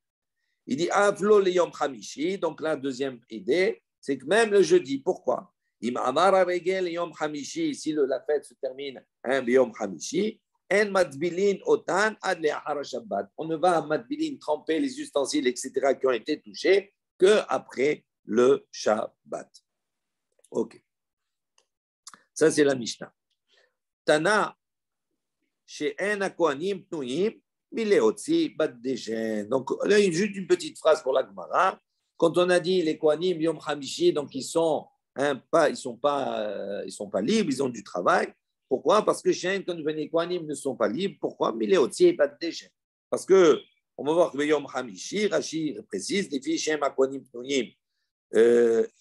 il dit Avlo le Yom Hamishi. Donc, la deuxième idée, c'est que même le jeudi, pourquoi? Im Amara Regel Yom Hamishi, si la fête se termine un Yom Hamishi, En Matbilin Otan Ad Le'achar Shabbat. On ne va à Matbilin tremper les ustensiles, etc., qui ont été touchés qu'après le Shabbat. Ok. Ça, c'est la Mishnah. Tana, chez un Kohanim Pnouim, Mileotzi Bat Dejen. Donc, là, juste une petite phrase pour la Gemara. Quand on a dit les Kohanim Yom Hamishi, donc ils sont pas libres, ils ont du travail. Pourquoi? Parce que chez un, quand les Kohanim ne sont pas libres. Pourquoi? Mileotzi Bat Dejen. Parce que on va voir que Yom Hamishi, Rashi précise, les filles Shem Akwanim Pnouim.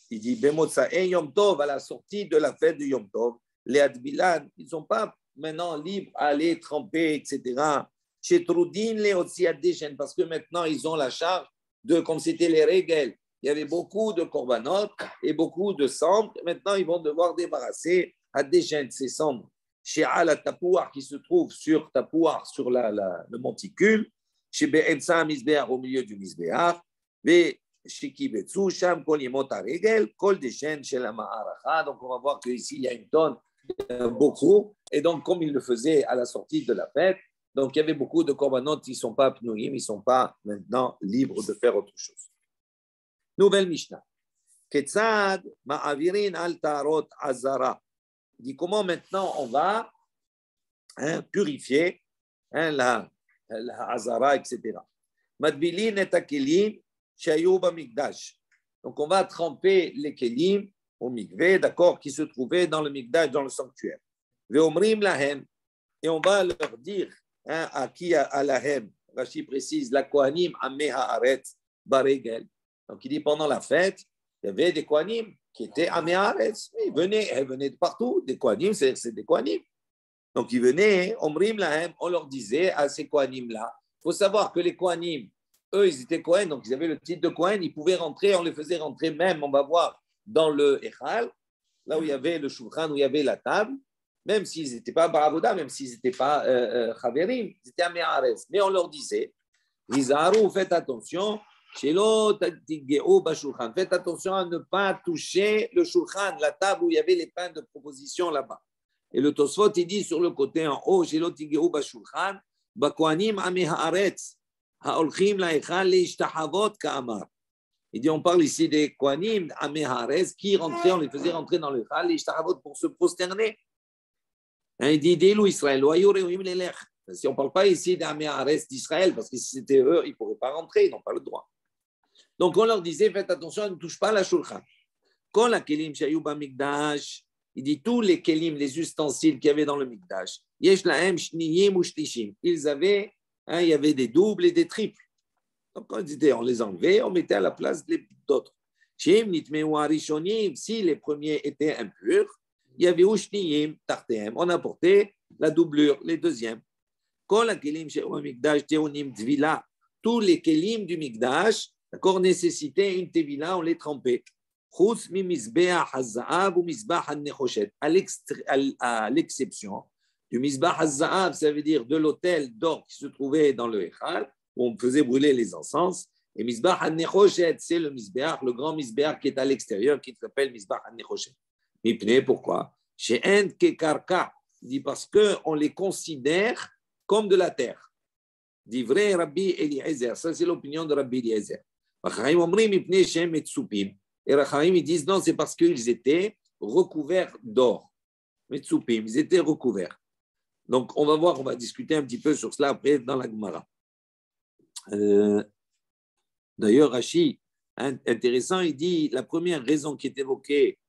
Il dit Bemotsa et Yom Tov, à la sortie de la fête de Yom Tov, les Adbilan, ils ne sont pas maintenant libres à aller tremper, etc. Chez Trudin, les Otsi Adeshen, parce que maintenant ils ont la charge de, comme c'était les règles, il y avait beaucoup de korbanot et beaucoup de cendres. Maintenant ils vont devoir débarrasser Adeshen, ces cendres. Chez Al Tapouar, qui se trouve sur Tapouar, sur le monticule. Chez Be'etza Misbéar, au milieu du Misbéar, et chez Kibetsu, Sham, Kol Yemot Haregel, Kol Deshen, chez la Ma'aracha. Donc, on va voir qu'ici, il y a une tonne, beaucoup. Et donc, comme il le faisait à la sortie de la fête, donc il y avait beaucoup de korbanot qui ne sont pas pnouim, ils ne sont pas maintenant libres de faire autre chose. Nouvelle Mishnah. Ketzad Ma'avirin al Tarot Azara. Il dit comment maintenant on va purifier la Hazara, etc. Madbilin et Akelim, Shayuba Mikdash. Donc, on va tremper les Kelim au Mikvé, d'accord, qui se trouvaient dans le Mikdash, dans le sanctuaire. Veomrim Lahem, et on va leur dire, à qui à Lahem, Rashi précise, la Kohanim Ameha Aretz Baregel. Donc, il dit pendant la fête, il y avait des Kohanim qui étaient Ameha Aretz. Ils venaient de partout, des Kohanim, c'est des Kohanim. Donc, ils venaient, Omrim Lahem, on leur disait à ces Kohanim-là, il faut savoir que les Kohanim, eux, ils étaient Kohen, donc ils avaient le titre de Kohen, ils pouvaient rentrer, on les faisait rentrer même, on va voir, dans le Echal, là où il y avait le Shulchan, où il y avait la table, même s'ils n'étaient pas Baravoda, même s'ils n'étaient pas Chaverim, ils étaient à Me'arez. Mais on leur disait, Hizaru, faites attention, faites attention à ne pas toucher le shulchan, la table où il y avait les pains de proposition là-bas. Et le Tosfot, il dit sur le côté en haut, Shelo tigeu bashulchan, bakohanim ame haaretz, haolchim laechal leishtahavot ka'amar. Il dit, on parle ici des Kohanim, ame haaretz, qui rentraient, on les faisait rentrer dans le chal, leishtahavot pour se prosterner. Il dit, Délou Israël, si on ne parle pas ici d'Ame haaretz d'Israël, parce que si c'était eux, ils ne pourraient pas rentrer, ils n'ont pas le droit. Donc on leur disait, faites attention, ne touche pas la shulchan. Quand la kelim shayuba mikdash, il dit tous les kelim, les ustensiles qu'il y avait dans le mikdash, yesh lahem shniyim ou shlishim. Ils avaient, il y avait des doubles et des triples. Donc quand ils étaient, on les enlevait, on mettait à la place d'autres. Shim nitmeu arishonim, si les premiers étaient impurs, il y avait ushniyim tartehem. On apportait la doublure, les deuxièmes. Quand la kelim shayuba mikdash teonim tvila, tous les kelim du mikdash, d'accord, nécessitaient une tevila, on les trempait. À l'exception du misbah hazzaab, ça veut dire de l'autel d'or qui se trouvait dans le Echal, où on faisait brûler les encens. Et misbah ha-nechoshet, c'est le misbah, le grand misbah qui est à l'extérieur, qui s'appelle misbah ha-nechoshet. Mipne, pourquoi? Chez End Kekarka, il dit parce qu'on les considère comme de la terre. Dit vrai Rabbi Eliezer, ça c'est l'opinion de Rabbi Eliezer. Et Rachaim, ils disent non, c'est parce qu'ils étaient recouverts d'or. Metsupim, ils étaient recouverts. Donc, on va voir, on va discuter un petit peu sur cela après dans la Gemara. D'ailleurs, Rashi, intéressant, il dit la première raison qui est évoquée,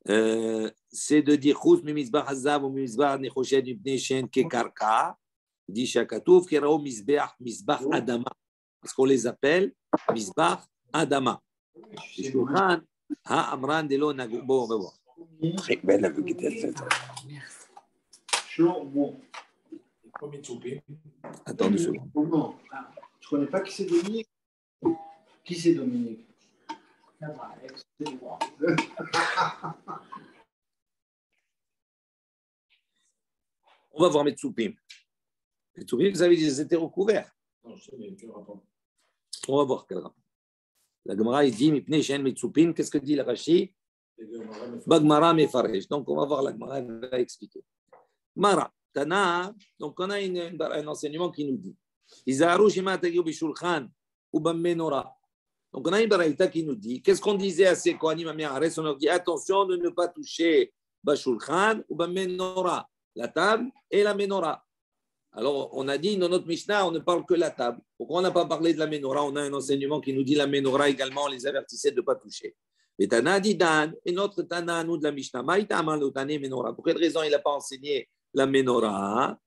c'est de dire Chuz mimizbah hazav ou mimizbah nechoshet mipnei shen kekarka. Il dit Shakatouf kerao mizbah adama. Parce qu'on les appelle mizbah adama. Shulchan ha-amran de lo nagu. Bon, on va voir. Attends 2 secondes. Je ne connais pas qui c'est Dominique. Qui c'est Dominique? On va voir Metsupim. Metsupim, vous avez dit qu'ils étaient recouverts. Non, je sais, mais quel rapport? On va voir quel rapport. La Gemara, il dit Mipnei Shen Metsupim. Qu'est-ce que dit la Rashi? Bagmara Mefaresh. Donc, on va voir la Gemara, elle va expliquer. Mara, Tana, donc on a un enseignement qui nous dit Izaru Shema Tagiu Bishulchan ou Bamenora. Donc, on a une baraïta qui nous dit qu'est-ce qu'on disait à ces Kohanim Amiares? On leur dit attention de ne pas toucher Bashulchan ou Bamenora, la table et la Menora. Alors, on a dit dans notre Mishnah, on ne parle que de la table. Pourquoi on n'a pas parlé de la Ménorah? On a un enseignement qui nous dit la Ménorah également, on les avertissait de ne pas toucher. Et Tana dit Dan, et notre Tana, nous de la Mishnah, pour quelle raison il n'a pas enseigné la Ménorah?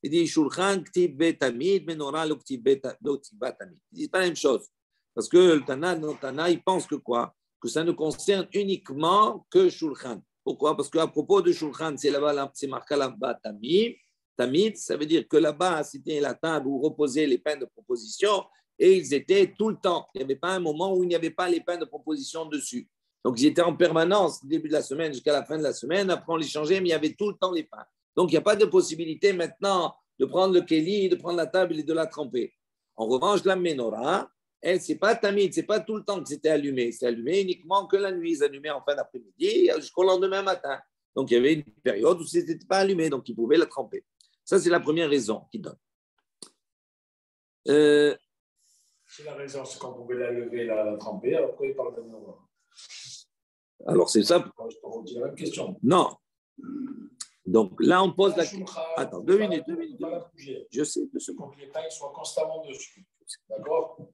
Il dit Shulchan Ktib Betamid, Ménorah lo Ktib Betamid. Il dit pas la même chose. Parce que le Tana, notre Tana, il pense que quoi? Que ça ne concerne uniquement que Shulchan. Pourquoi? Parce qu'à propos de Shulchan, c'est là-bas, c'est marqué là-bas Tamid. Tamid, ça veut dire que là-bas, c'était la table où reposaient les pains de proposition et ils étaient tout le temps. Il n'y avait pas un moment où il n'y avait pas les pains de proposition dessus. Donc, ils étaient en permanence, du début de la semaine jusqu'à la fin de la semaine. Après, on les changeait, mais il y avait tout le temps les pains. Donc, il n'y a pas de possibilité maintenant de prendre le kéli, de prendre la table et de la tremper. En revanche, la menorah, elle, ce n'est pas tamid, ce n'est pas tout le temps que c'était allumé. C'est allumé uniquement que la nuit. Ils allumaient en fin d'après-midi jusqu'au lendemain matin. Donc, il y avait une période où ce n'était pas allumé, donc ils pouvaient la tremper. Ça, c'est la première raison qu'il donne. C'est la raison, c'est qu'on pouvait la lever, la tremper, après il parle de menorah. Alors, c'est ça. Je te redis la même question. Non. Donc, là, on pose la question. Attends, 2 minutes. Je sais, 2 secondes. Pour que les pains soient constamment dessus. D'accord?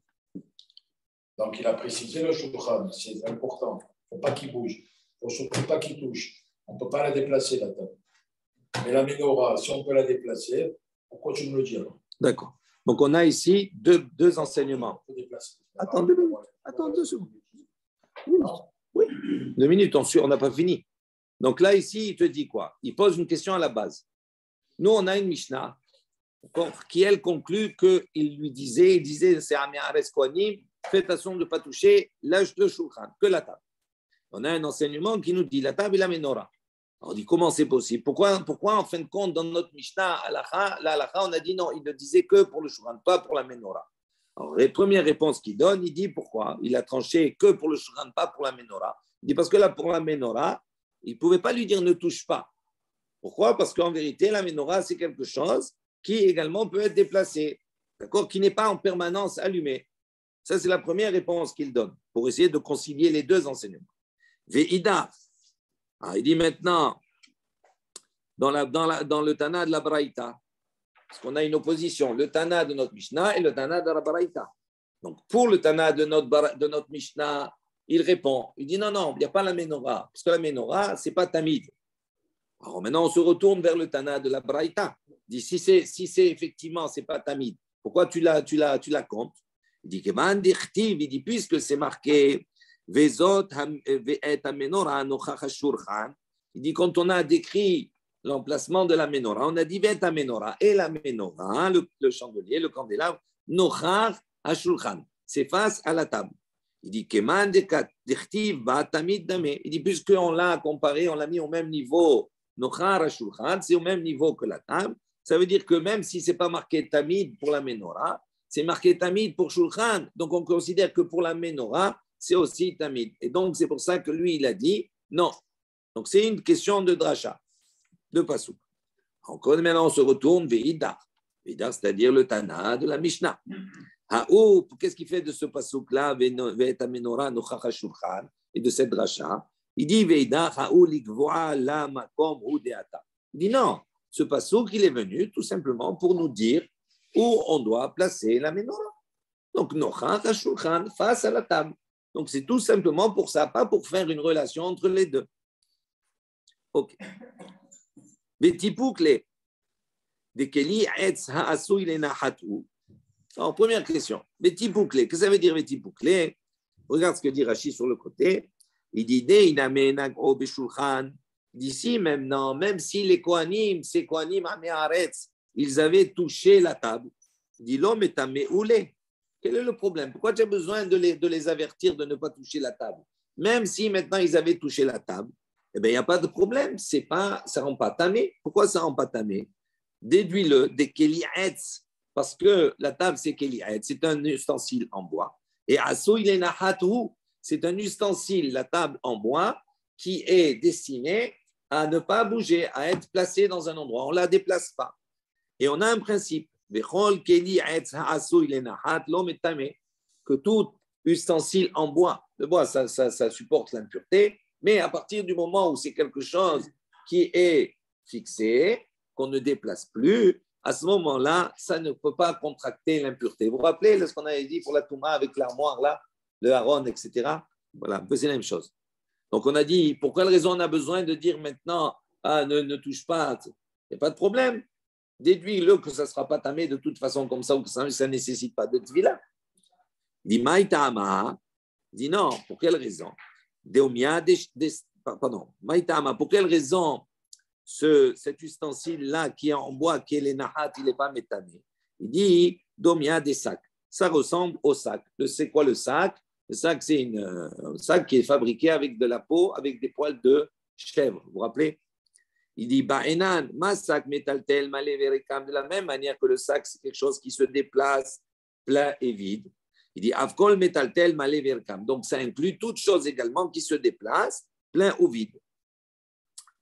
Donc, il a précisé le shulchan, c'est important. Il ne faut pas qu'il bouge. Il ne faut surtout pas qu'il touche. On ne peut pas la déplacer, la table. Mais la menorah, si on peut la déplacer, pourquoi tu me le dis alors? D'accord. Donc, on a ici deux enseignements. Attends 2 minutes. Attends 2 secondes. Oui. 2 minutes, on n'a pas fini. Donc là, ici, il te dit quoi? Il pose une question à la base. Nous, on a une Mishnah qui, elle, conclut qu'il lui disait, c'est Amiares Kohanim, faites attention de ne pas toucher le shulchan, que la table. On a un enseignement qui nous dit la table et la menorah. On dit comment c'est possible? Pourquoi en fin de compte, dans notre Mishnah, on a dit non, il ne disait que pour le Shulchan, pas pour la Menorah. Alors, la première réponse qu'il donne, il dit pourquoi? Il a tranché que pour le Shulchan, pas pour la Menorah. Il dit parce que là, pour la Menorah, il ne pouvait pas lui dire ne touche pas. Pourquoi? Parce qu'en vérité, la Menorah, c'est quelque chose qui également peut être déplacé, d'accord? Qui n'est pas en permanence allumé. Ça, c'est la première réponse qu'il donne pour essayer de concilier les deux enseignements. Ve'ida. Il dit maintenant, dans le Tana de la Braïta, parce qu'on a une opposition, le Tana de notre Mishnah et le Tana de la Braïta. Donc, pour le Tana de notre Mishnah, il répond, il dit non, il n'y a pas la Menorah, parce que la Menorah, ce n'est pas Tamid. Alors maintenant, on se retourne vers le Tana de la Braïta. Il dit, si c'est effectivement, ce n'est pas Tamid, pourquoi tu la comptes? Il dit, il dit, puisque c'est marqué, il dit, quand on a décrit l'emplacement de la Menorah, on a dit Vet Menorah et la Menorah, le chandelier, le candélabre, Nochar Hashulchan, c'est face à la table. Il dit Keman Dechtiv Tamid Dame. Il dit puisqu'on l'a comparé, on l'a mis au même niveau, Nochar Hashulchan, c'est au même niveau que la table. Ça veut dire que même si c'est pas marqué Tamid pour la Menorah, c'est marqué Tamid pour Shulchan. Donc on considère que pour la Menorah, c'est aussi Tamid. Et donc c'est pour ça que lui il a dit non. Donc c'est une question de dracha. De Passouk. Encore maintenant, on se retourne vers Idar. Idar, c'est-à-dire le Tana de la Mishnah. Qu'est-ce qu'il fait de ce Passouk-là et de cette dracha? Il dit il dit non, ce Passouk, il est venu tout simplement pour nous dire où on doit placer la Menorah. Donc, Nochach HaShulchan, face à la table. Donc, c'est tout simplement pour ça, pas pour faire une relation entre les deux. Ok. Alors, première question. Qu'est-ce que ça veut dire Vétipoukle? Regarde ce que dit Rashi sur le côté. Il dit d'ici maintenant, même si les Kohanim, ces Kohanim Améaretz, ils avaient touché la table. Il dit l'homme est améoulé. Quel est le problème? Pourquoi tu as besoin de les avertir de ne pas toucher la table? Même si maintenant ils avaient touché la table, eh bien, il n'y a pas de problème. Ça ne rend pas tamé. Pourquoi ça ne rend pas tamé? Déduis-le des keli'etz, parce que la table, c'est keli'etz, c'est un ustensile en bois. Et asso, il est nahatou, c'est un ustensile, la table en bois, qui est destiné à ne pas bouger, à être placé dans un endroit. On ne la déplace pas. Et on a un principe, que tout ustensile en bois, le bois, ça supporte l'impureté, mais à partir du moment où c'est quelque chose qui est fixé, qu'on ne déplace plus, à ce moment-là, ça ne peut pas contracter l'impureté. Vous vous rappelez ce qu'on avait dit pour la Touma avec l'armoire, là, le haron, etc. Voilà, un peu c'est la même chose. Donc on a dit, pour quelle raison on a besoin de dire maintenant, ne touche pas, il n'y a pas de problème. Déduis-le que ça ne sera pas tamé de toute façon comme ça, ou que ça ne nécessite pas de tvila. Il dit, Maïtama, dit non, pour quelle raison? Pour quelle raison cet ustensile-là qui est en bois, qui est les nahat, il n'est pas métamé? Il dit, domia des sacs. Ça ressemble au sac. C'est quoi le sac? Le sac, c'est un sac qui est fabriqué avec de la peau, avec des poils de chèvre. Vous vous rappelez? Il dit, Ba'enan, ma sac metaltel, malé verekam, de la même manière que le sac, c'est quelque chose qui se déplace plein et vide. Il dit, Avkol metaltel, malé verekam. Donc, ça inclut toute chose également qui se déplace plein ou vide.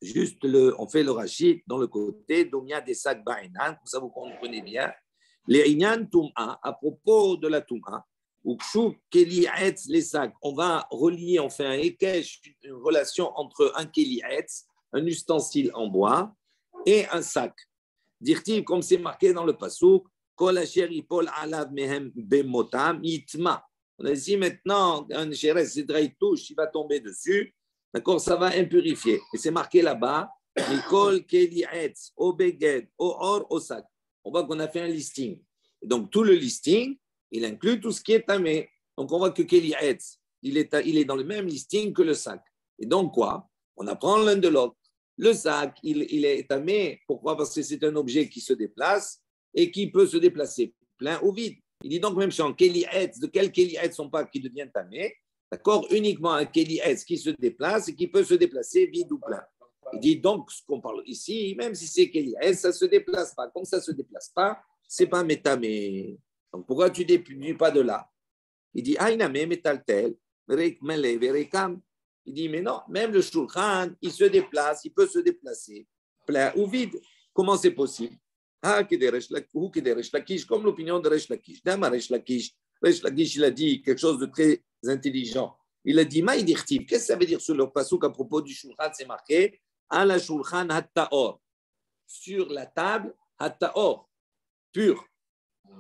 Juste, on fait le rachid dans le côté, donc il y a des sacs Ba'enan, pour ça vous comprenez bien. Les Inyan Toum'a, à propos de la Toum'a, ou Kshu Keli'etz, les sacs, on va relier, on fait un ékesh, une relation entre un Keli'etz, un ustensile en bois, et un sac. Dire-t-il, comme c'est marqué dans le Passouk, Kol asher yipol alav mehem bemotam yitma. On a ici maintenant un chéres, c'est touche, il va tomber dessus, d'accord, ça va impurifier. Et c'est marqué là-bas, Mikol Keli'etz, au beged, au or, au sac. On voit qu'on a fait un listing. Et donc, tout le listing, il inclut tout ce qui est tamé. Donc, on voit que Keli'etz, il est dans le même listing que le sac. Et donc, quoi? On apprend l'un de l'autre. Le sac, il est tamé. Pourquoi? Parce que c'est un objet qui se déplace et qui peut se déplacer plein ou vide. Il dit donc, même si en Keli'etz, de quel Keli'etz on parle qui devient tamé, d'accord? Uniquement un Keli'etz qui se déplace et qui peut se déplacer vide ou plein. Il dit donc, ce qu'on parle ici, même si c'est Keli Etz, ça ne se déplace pas. Comme ça ne se déplace pas, ce n'est pas métamé. Donc pourquoi tu ne déduis pas de là? Il dit, Aïname metaltel, reik mele verekam. Il dit, mais non, même le shulchan, il se déplace, il peut se déplacer, plein ou vide. Comment c'est possible? Ah, Resh Lakish, comme l'opinion de Resh Lakish. Dama Resh Lakish, il a dit quelque chose de très intelligent. Il a dit, Maïdirtiv, qu'est-ce que ça veut dire sur le pasouk à propos du shulchan? C'est marqué, à la shulchan hattaor, sur la table hattaor, pur.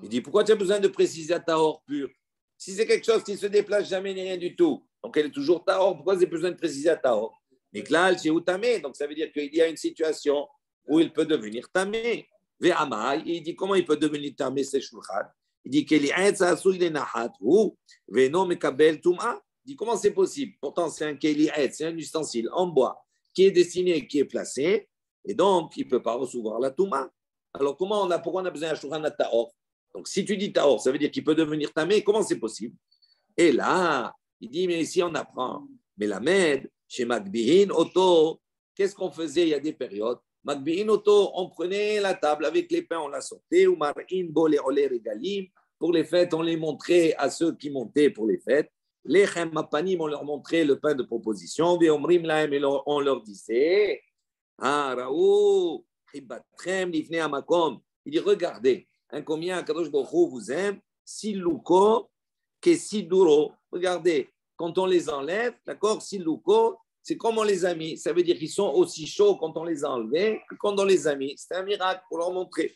Il dit, pourquoi tu as besoin de préciser hattaor, pur? Si c'est quelque chose qui ne se déplace jamais ni rien du tout, donc elle est toujours taor, pourquoi j'ai besoin de préciser à taor? Niklal, c'est tamé, donc ça veut dire qu'il y a une situation où il peut devenir tamé. Ve'amai, il dit comment il peut devenir tamé, c'est shulchan. Il dit qu'il est nahat ou ve'no mekabel tum'a. Il dit comment c'est possible? Pourtant c'est un keli'et, c'est un ustensile en bois qui est destiné, qui est placé, et donc il ne peut pas recevoir la tum'a. Alors pourquoi on a besoin d'un shulchan à taor? Donc, si tu dis taor, ça veut dire qu'il peut devenir tamé. Comment c'est possible? Et là, il dit, mais ici, on apprend. Mais la med, chez Magbihin Oto, qu'est-ce qu'on faisait il y a des périodes? Magbihin Oto, on prenait la table avec les pains, on la sortait. Ou Marin Bole Ole Regalim. Pour les fêtes, on les montrait à ceux qui montaient pour les fêtes. Les Chemapanim, on leur montrait le pain de proposition. Veomrim Laem, et on leur disait, Ah, Raou, Ibatrem, Livne Amakom. Il dit, regardez. Combien Kadosh Baruch Hu vous aime, siluko que siduro. Regardez, quand on les enlève, d'accord, siluko, c'est comme on les a mis. Ça veut dire qu'ils sont aussi chauds quand on les a enlevés que quand on les a mis. C'est un miracle pour leur montrer.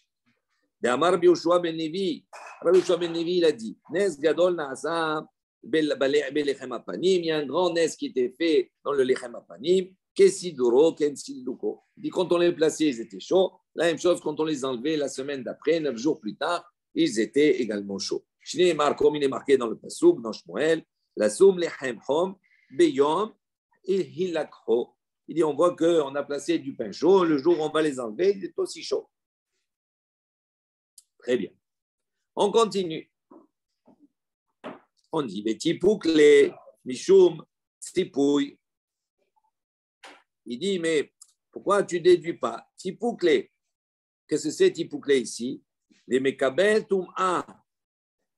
De Amar Rabbi Yoshua ben Nevi, il a dit, Nes Gadol Naasa Belechem Apanim, il y a un grand Nes qui était fait dans le Lechem Apanim, Kesiduro, Kensiluko. Il dit, quand on les plaçait, ils étaient chauds. La même chose quand on les enlevait la semaine d'après, 9 jours plus tard, ils étaient également chauds. Shneimar, comme il est marqué dans le Passouk, dans Shmuel, la soum lechem chom, beyom, il hilakho. Il dit, on voit qu'on a placé du pain chaud, le jour où on va les enlever, il est aussi chaud. Très bien. On continue. On dit, les mishum, tipouy. Il dit, mais pourquoi tu ne déduis pas? Tipoukle. Qu'est-ce que c'est tipoukle ici? Les mekabel tum'a.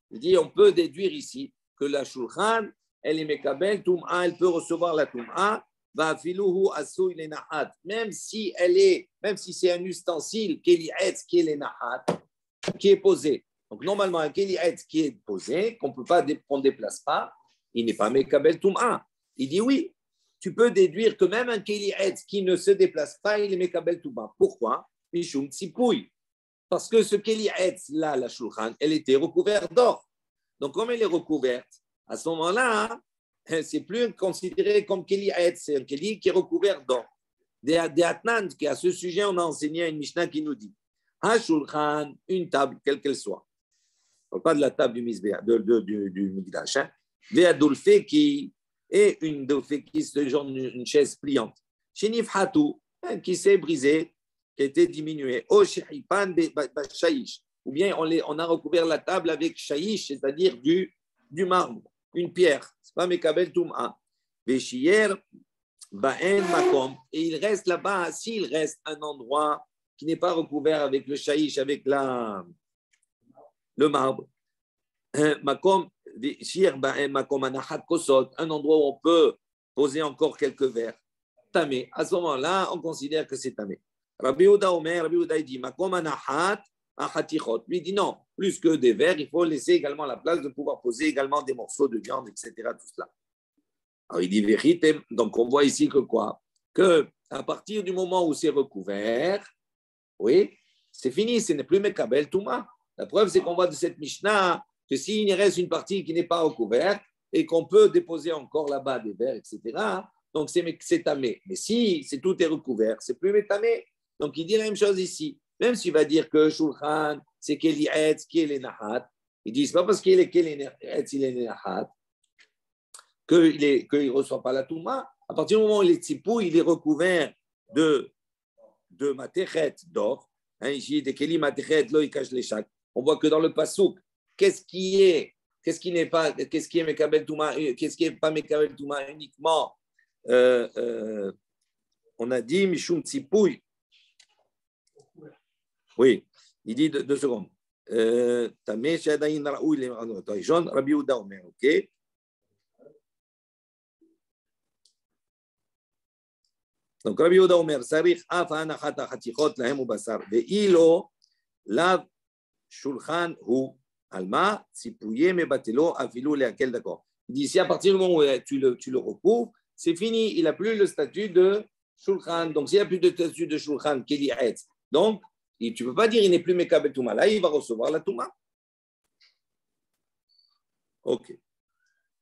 Il dit, on peut déduire ici que la shulchan, elle est mekabel tum'a, elle peut recevoir la tum'a, va filuhu asu il nahat. Même si c'est un ustensile, keli'etz, qui est les nahat, qui est posé. Donc, normalement, un keli'etz qui est posé, qu'on ne déplace pas, il n'est pas mekabel tum'a. Il dit oui. Tu peux déduire que même un keli'etz qui ne se déplace pas, il est mekabel tum'a. Pourquoi? Mishum tsipouy. Parce que ce keli'etz, là, la shulchan, elle était recouverte d'or. Donc, comme elle est recouverte, à ce moment-là, c'est plus considéré comme keli'etz, c'est un keli qui est recouvert d'or. Des atnan, à ce sujet, on a enseigné une Mishnah qui nous dit ha shulchan, une table, quelle qu'elle soit. On ne parle pas de la table du Mizbeah, du Mikdash. Ve'adulfe qui et une dolfekis, de genre une chaise pliante. Shinif hatou, qui s'est brisée, qui a été diminuée. O shehipan shayish. Ou bien on a recouvert la table avec shayish, c'est-à-dire du marbre, une pierre. C'est pas mekabel tum'a. Veshiyer ba'en makom. Et il reste là-bas, s'il reste un endroit qui n'est pas recouvert avec le shayish, avec le marbre. Makom, un endroit où on peut poser encore quelques verres. Tamé. À ce moment-là, on considère que c'est tamé. Rabbi Yehuda dit Makom anahat achatichot. Lui dit non, plus que des verres, il faut laisser également la place de pouvoir poser également des morceaux de viande, etc. Tout cela. Alors il dit vérité. Donc on voit ici que quoi? Que à partir du moment où c'est recouvert, oui, c'est fini, ce n'est plus mekabel touma. La preuve, c'est qu'on voit de cette Mishnah que s'il reste une partie qui n'est pas recouverte et qu'on peut déposer encore là-bas des verres, etc., donc c'est tamé. Mais si tout est recouvert, c'est plus métamé. Donc il dit la même chose ici. Même s'il va dire que Shulchan, c'est Keli'etz, qui est les Nahat, il dit, c'est pas parce qu'il est Keli'etz, il est les Nahat, qu'il ne reçoit pas la Touma. À partir du moment où il est Tzipou, il est recouvert de Matechet d'or. Ici, de Keli Matechet, lo ikash leshak. On voit que dans le Passouk, qu'est-ce qui est Mekabel Touma, qu'est-ce qui n'est pas Mekabel Touma uniquement On a dit Mishum Tsipouy. Oui, il dit 2 secondes. Tamé Shadaïn Raoui les Rajon, Rabbi Ouda Omer, ok. Donc Rabbi Ouda Omer, Sarich Af Anachata Chatichot Lahem Ubasar, Ve'ilo Lav Shulchan Hu Alma Tsipouye Mebatelo Afilu Leakel, d'accord. Il dit si à partir du moment où tu le recouvres, c'est fini, il n'a plus le statut de Shulchan. Donc s'il n'y a plus de statut de Shulchan, Keli Etz, donc tu ne peux pas dire il n'est plus Mekabel Touma. Là, il va recevoir la Touma. Ok.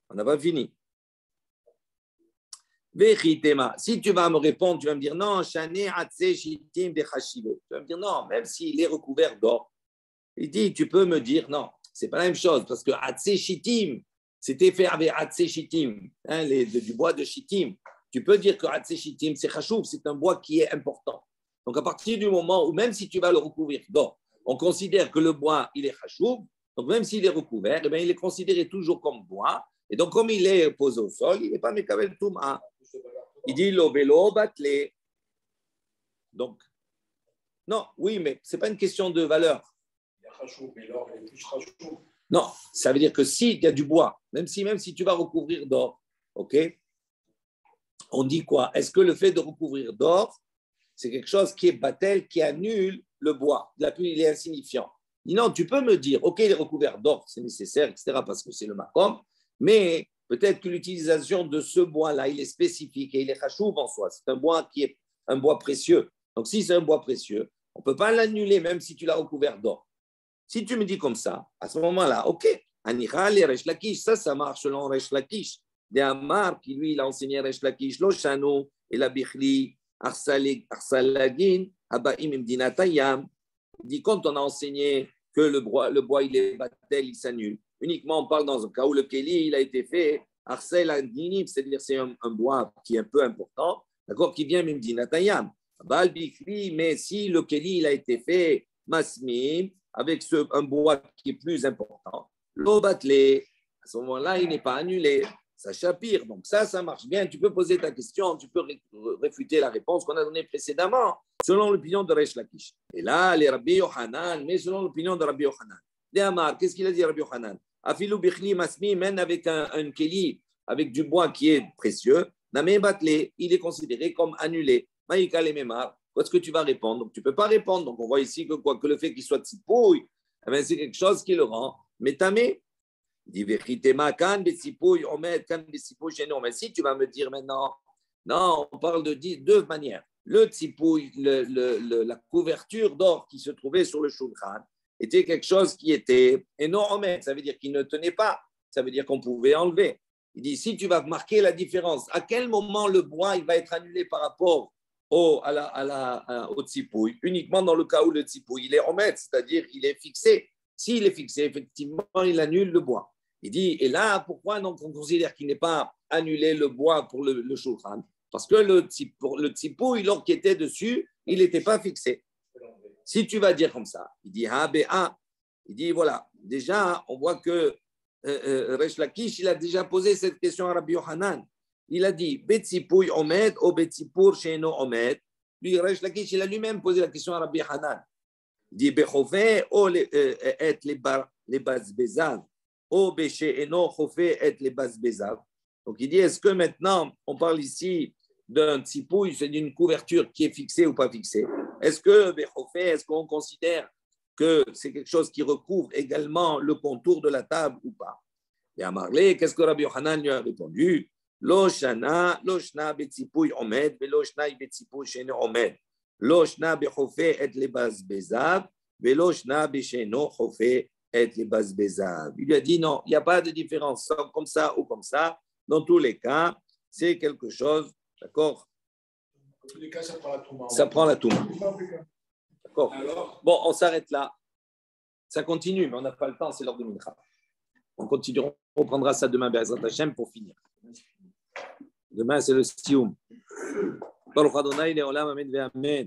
On n'a pas fini. Si tu vas me répondre, tu vas me dire non, Shane Atse Shitim de Chashive. Tu vas me dire non, même s'il est recouvert d'or. Il dit, tu peux me dire non, c'est pas la même chose parce que Atse Shitim, c'était fait avec Atse Shitim, du bois de Shitim. Tu peux dire que Atse Shitim, c'est Chashuv, c'est un bois qui est important. Donc, à partir du moment où, même si tu vas le recouvrir d'or, on considère que le bois, il est chachouv, donc même s'il est recouvert, eh bien, il est considéré toujours comme bois, et donc comme il est posé au sol, il n'est pas mekabel touma. Il dit lo velo batlé. Donc, non, oui, mais ce n'est pas une question de valeur. Il est chachouv, mais l'or, il est plus chachouv. Non, ça veut dire que s'il y a du bois, même si tu vas recouvrir d'or, ok, on dit quoi? Est-ce que le fait de recouvrir d'or, c'est quelque chose qui est batel, qui annule le bois. Là, il est insignifiant. Non, tu peux me dire, ok, il est recouvert d'or, c'est nécessaire, etc., parce que c'est le makom, mais peut-être que l'utilisation de ce bois-là, il est spécifique et il est chachouv en soi. C'est un bois qui est un bois précieux. Donc, si c'est un bois précieux, on ne peut pas l'annuler même si tu l'as recouvert d'or. Si tu me dis comme ça, à ce moment-là, ok, Anichal et Resh Lakish, ça marche selon Resh Lakish. De Amar, qui lui, il a enseigné Resh Lakish, Lo Shano et la Bichli, Arsalagin, Abaim Imdinatayam, dit quand on a enseigné que le bois il est batel, il s'annule. Uniquement, on parle dans un cas où le Keli, il a été fait, Arsalagin, c'est-à-dire c'est un bois qui est un peu important, d'accord, qui vient Imdinatayam. Bal Bichli, mais si le Keli, il a été fait, Masmim, avec un bois qui est plus important, l'eau battelé, à ce moment-là, il n'est pas annulé. Ça chapire. Donc ça marche bien. Tu peux poser ta question, tu peux réfuter la réponse qu'on a donnée précédemment, selon l'opinion de Resh Lakish. Et là, les Rabbi Yochanan, mais selon l'opinion de Rabbi Yochanan. Déhamar, qu'est-ce qu'il a dit Rabbi Yochanan? Afilou bichli masmi, même avec un keli, avec du bois qui est précieux, namé batlé, il est considéré comme annulé. Maïka le memar, qu'est-ce que tu vas répondre? Donc tu ne peux pas répondre. Donc on voit ici que le fait qu'il soit tsipouille, c'est quelque chose qui le rend métamé. Si tu vas me dire maintenant, non, on parle de 2 manières. Le tsipouille, la couverture d'or qui se trouvait sur le shulchan, était quelque chose qui était énorme. Ça veut dire qu'il ne tenait pas. Ça veut dire qu'on pouvait enlever. Il dit, si tu vas marquer la différence, à quel moment le bois il va être annulé par rapport au tsipouille? Uniquement dans le cas où le tsipouille il est omet, c'est-à-dire il est fixé. S'il est fixé, effectivement, il annule le bois. Il dit, et là, pourquoi donc on considère qu'il n'est pas annulé le bois pour le shulchan? Parce que le tsipouille, l'or qui était dessus, il n'était pas fixé. Si tu vas dire comme ça, il dit, il dit, voilà, déjà, on voit que Resh Lakish, il a déjà posé cette question à Rabbi Yochanan. Il a dit, Betsipouille omed ou Betsipur sheino omed. Lui, Resh Lakish, il a lui-même posé la question à Rabbi Yochanan. Il dit, Bechofé ou et les basbezav. Donc il dit, est-ce que maintenant, on parle ici d'un tsipouille, c'est d'une couverture qui est fixée ou pas fixée? Est-ce qu'on considère que c'est quelque chose qui recouvre également le contour de la table ou pas? Et à Marley, qu'est-ce que Rabbi Yochanan lui a répondu? Lo shana betzipouille omed, ve lo shna betzipouille shene omed. Lo shna bechofé et le basbezav, ve lo shna becheno chofé. Il lui a dit non, il n'y a pas de différence comme ça ou comme ça. Dans tous les cas, c'est quelque chose, d'accord? Dans tous les cas, ça prend la touma. Ça prend la touma. D'accord. Bon, on s'arrête là. Ça continue, mais on n'a pas le temps, c'est l'heure de Mincha. On continuera, on reprendra ça demain, Be'ezrat Hashem, pour finir. Demain, c'est le Sioum. Baruch Adonai, Le'olam, Amen, Ve'amen.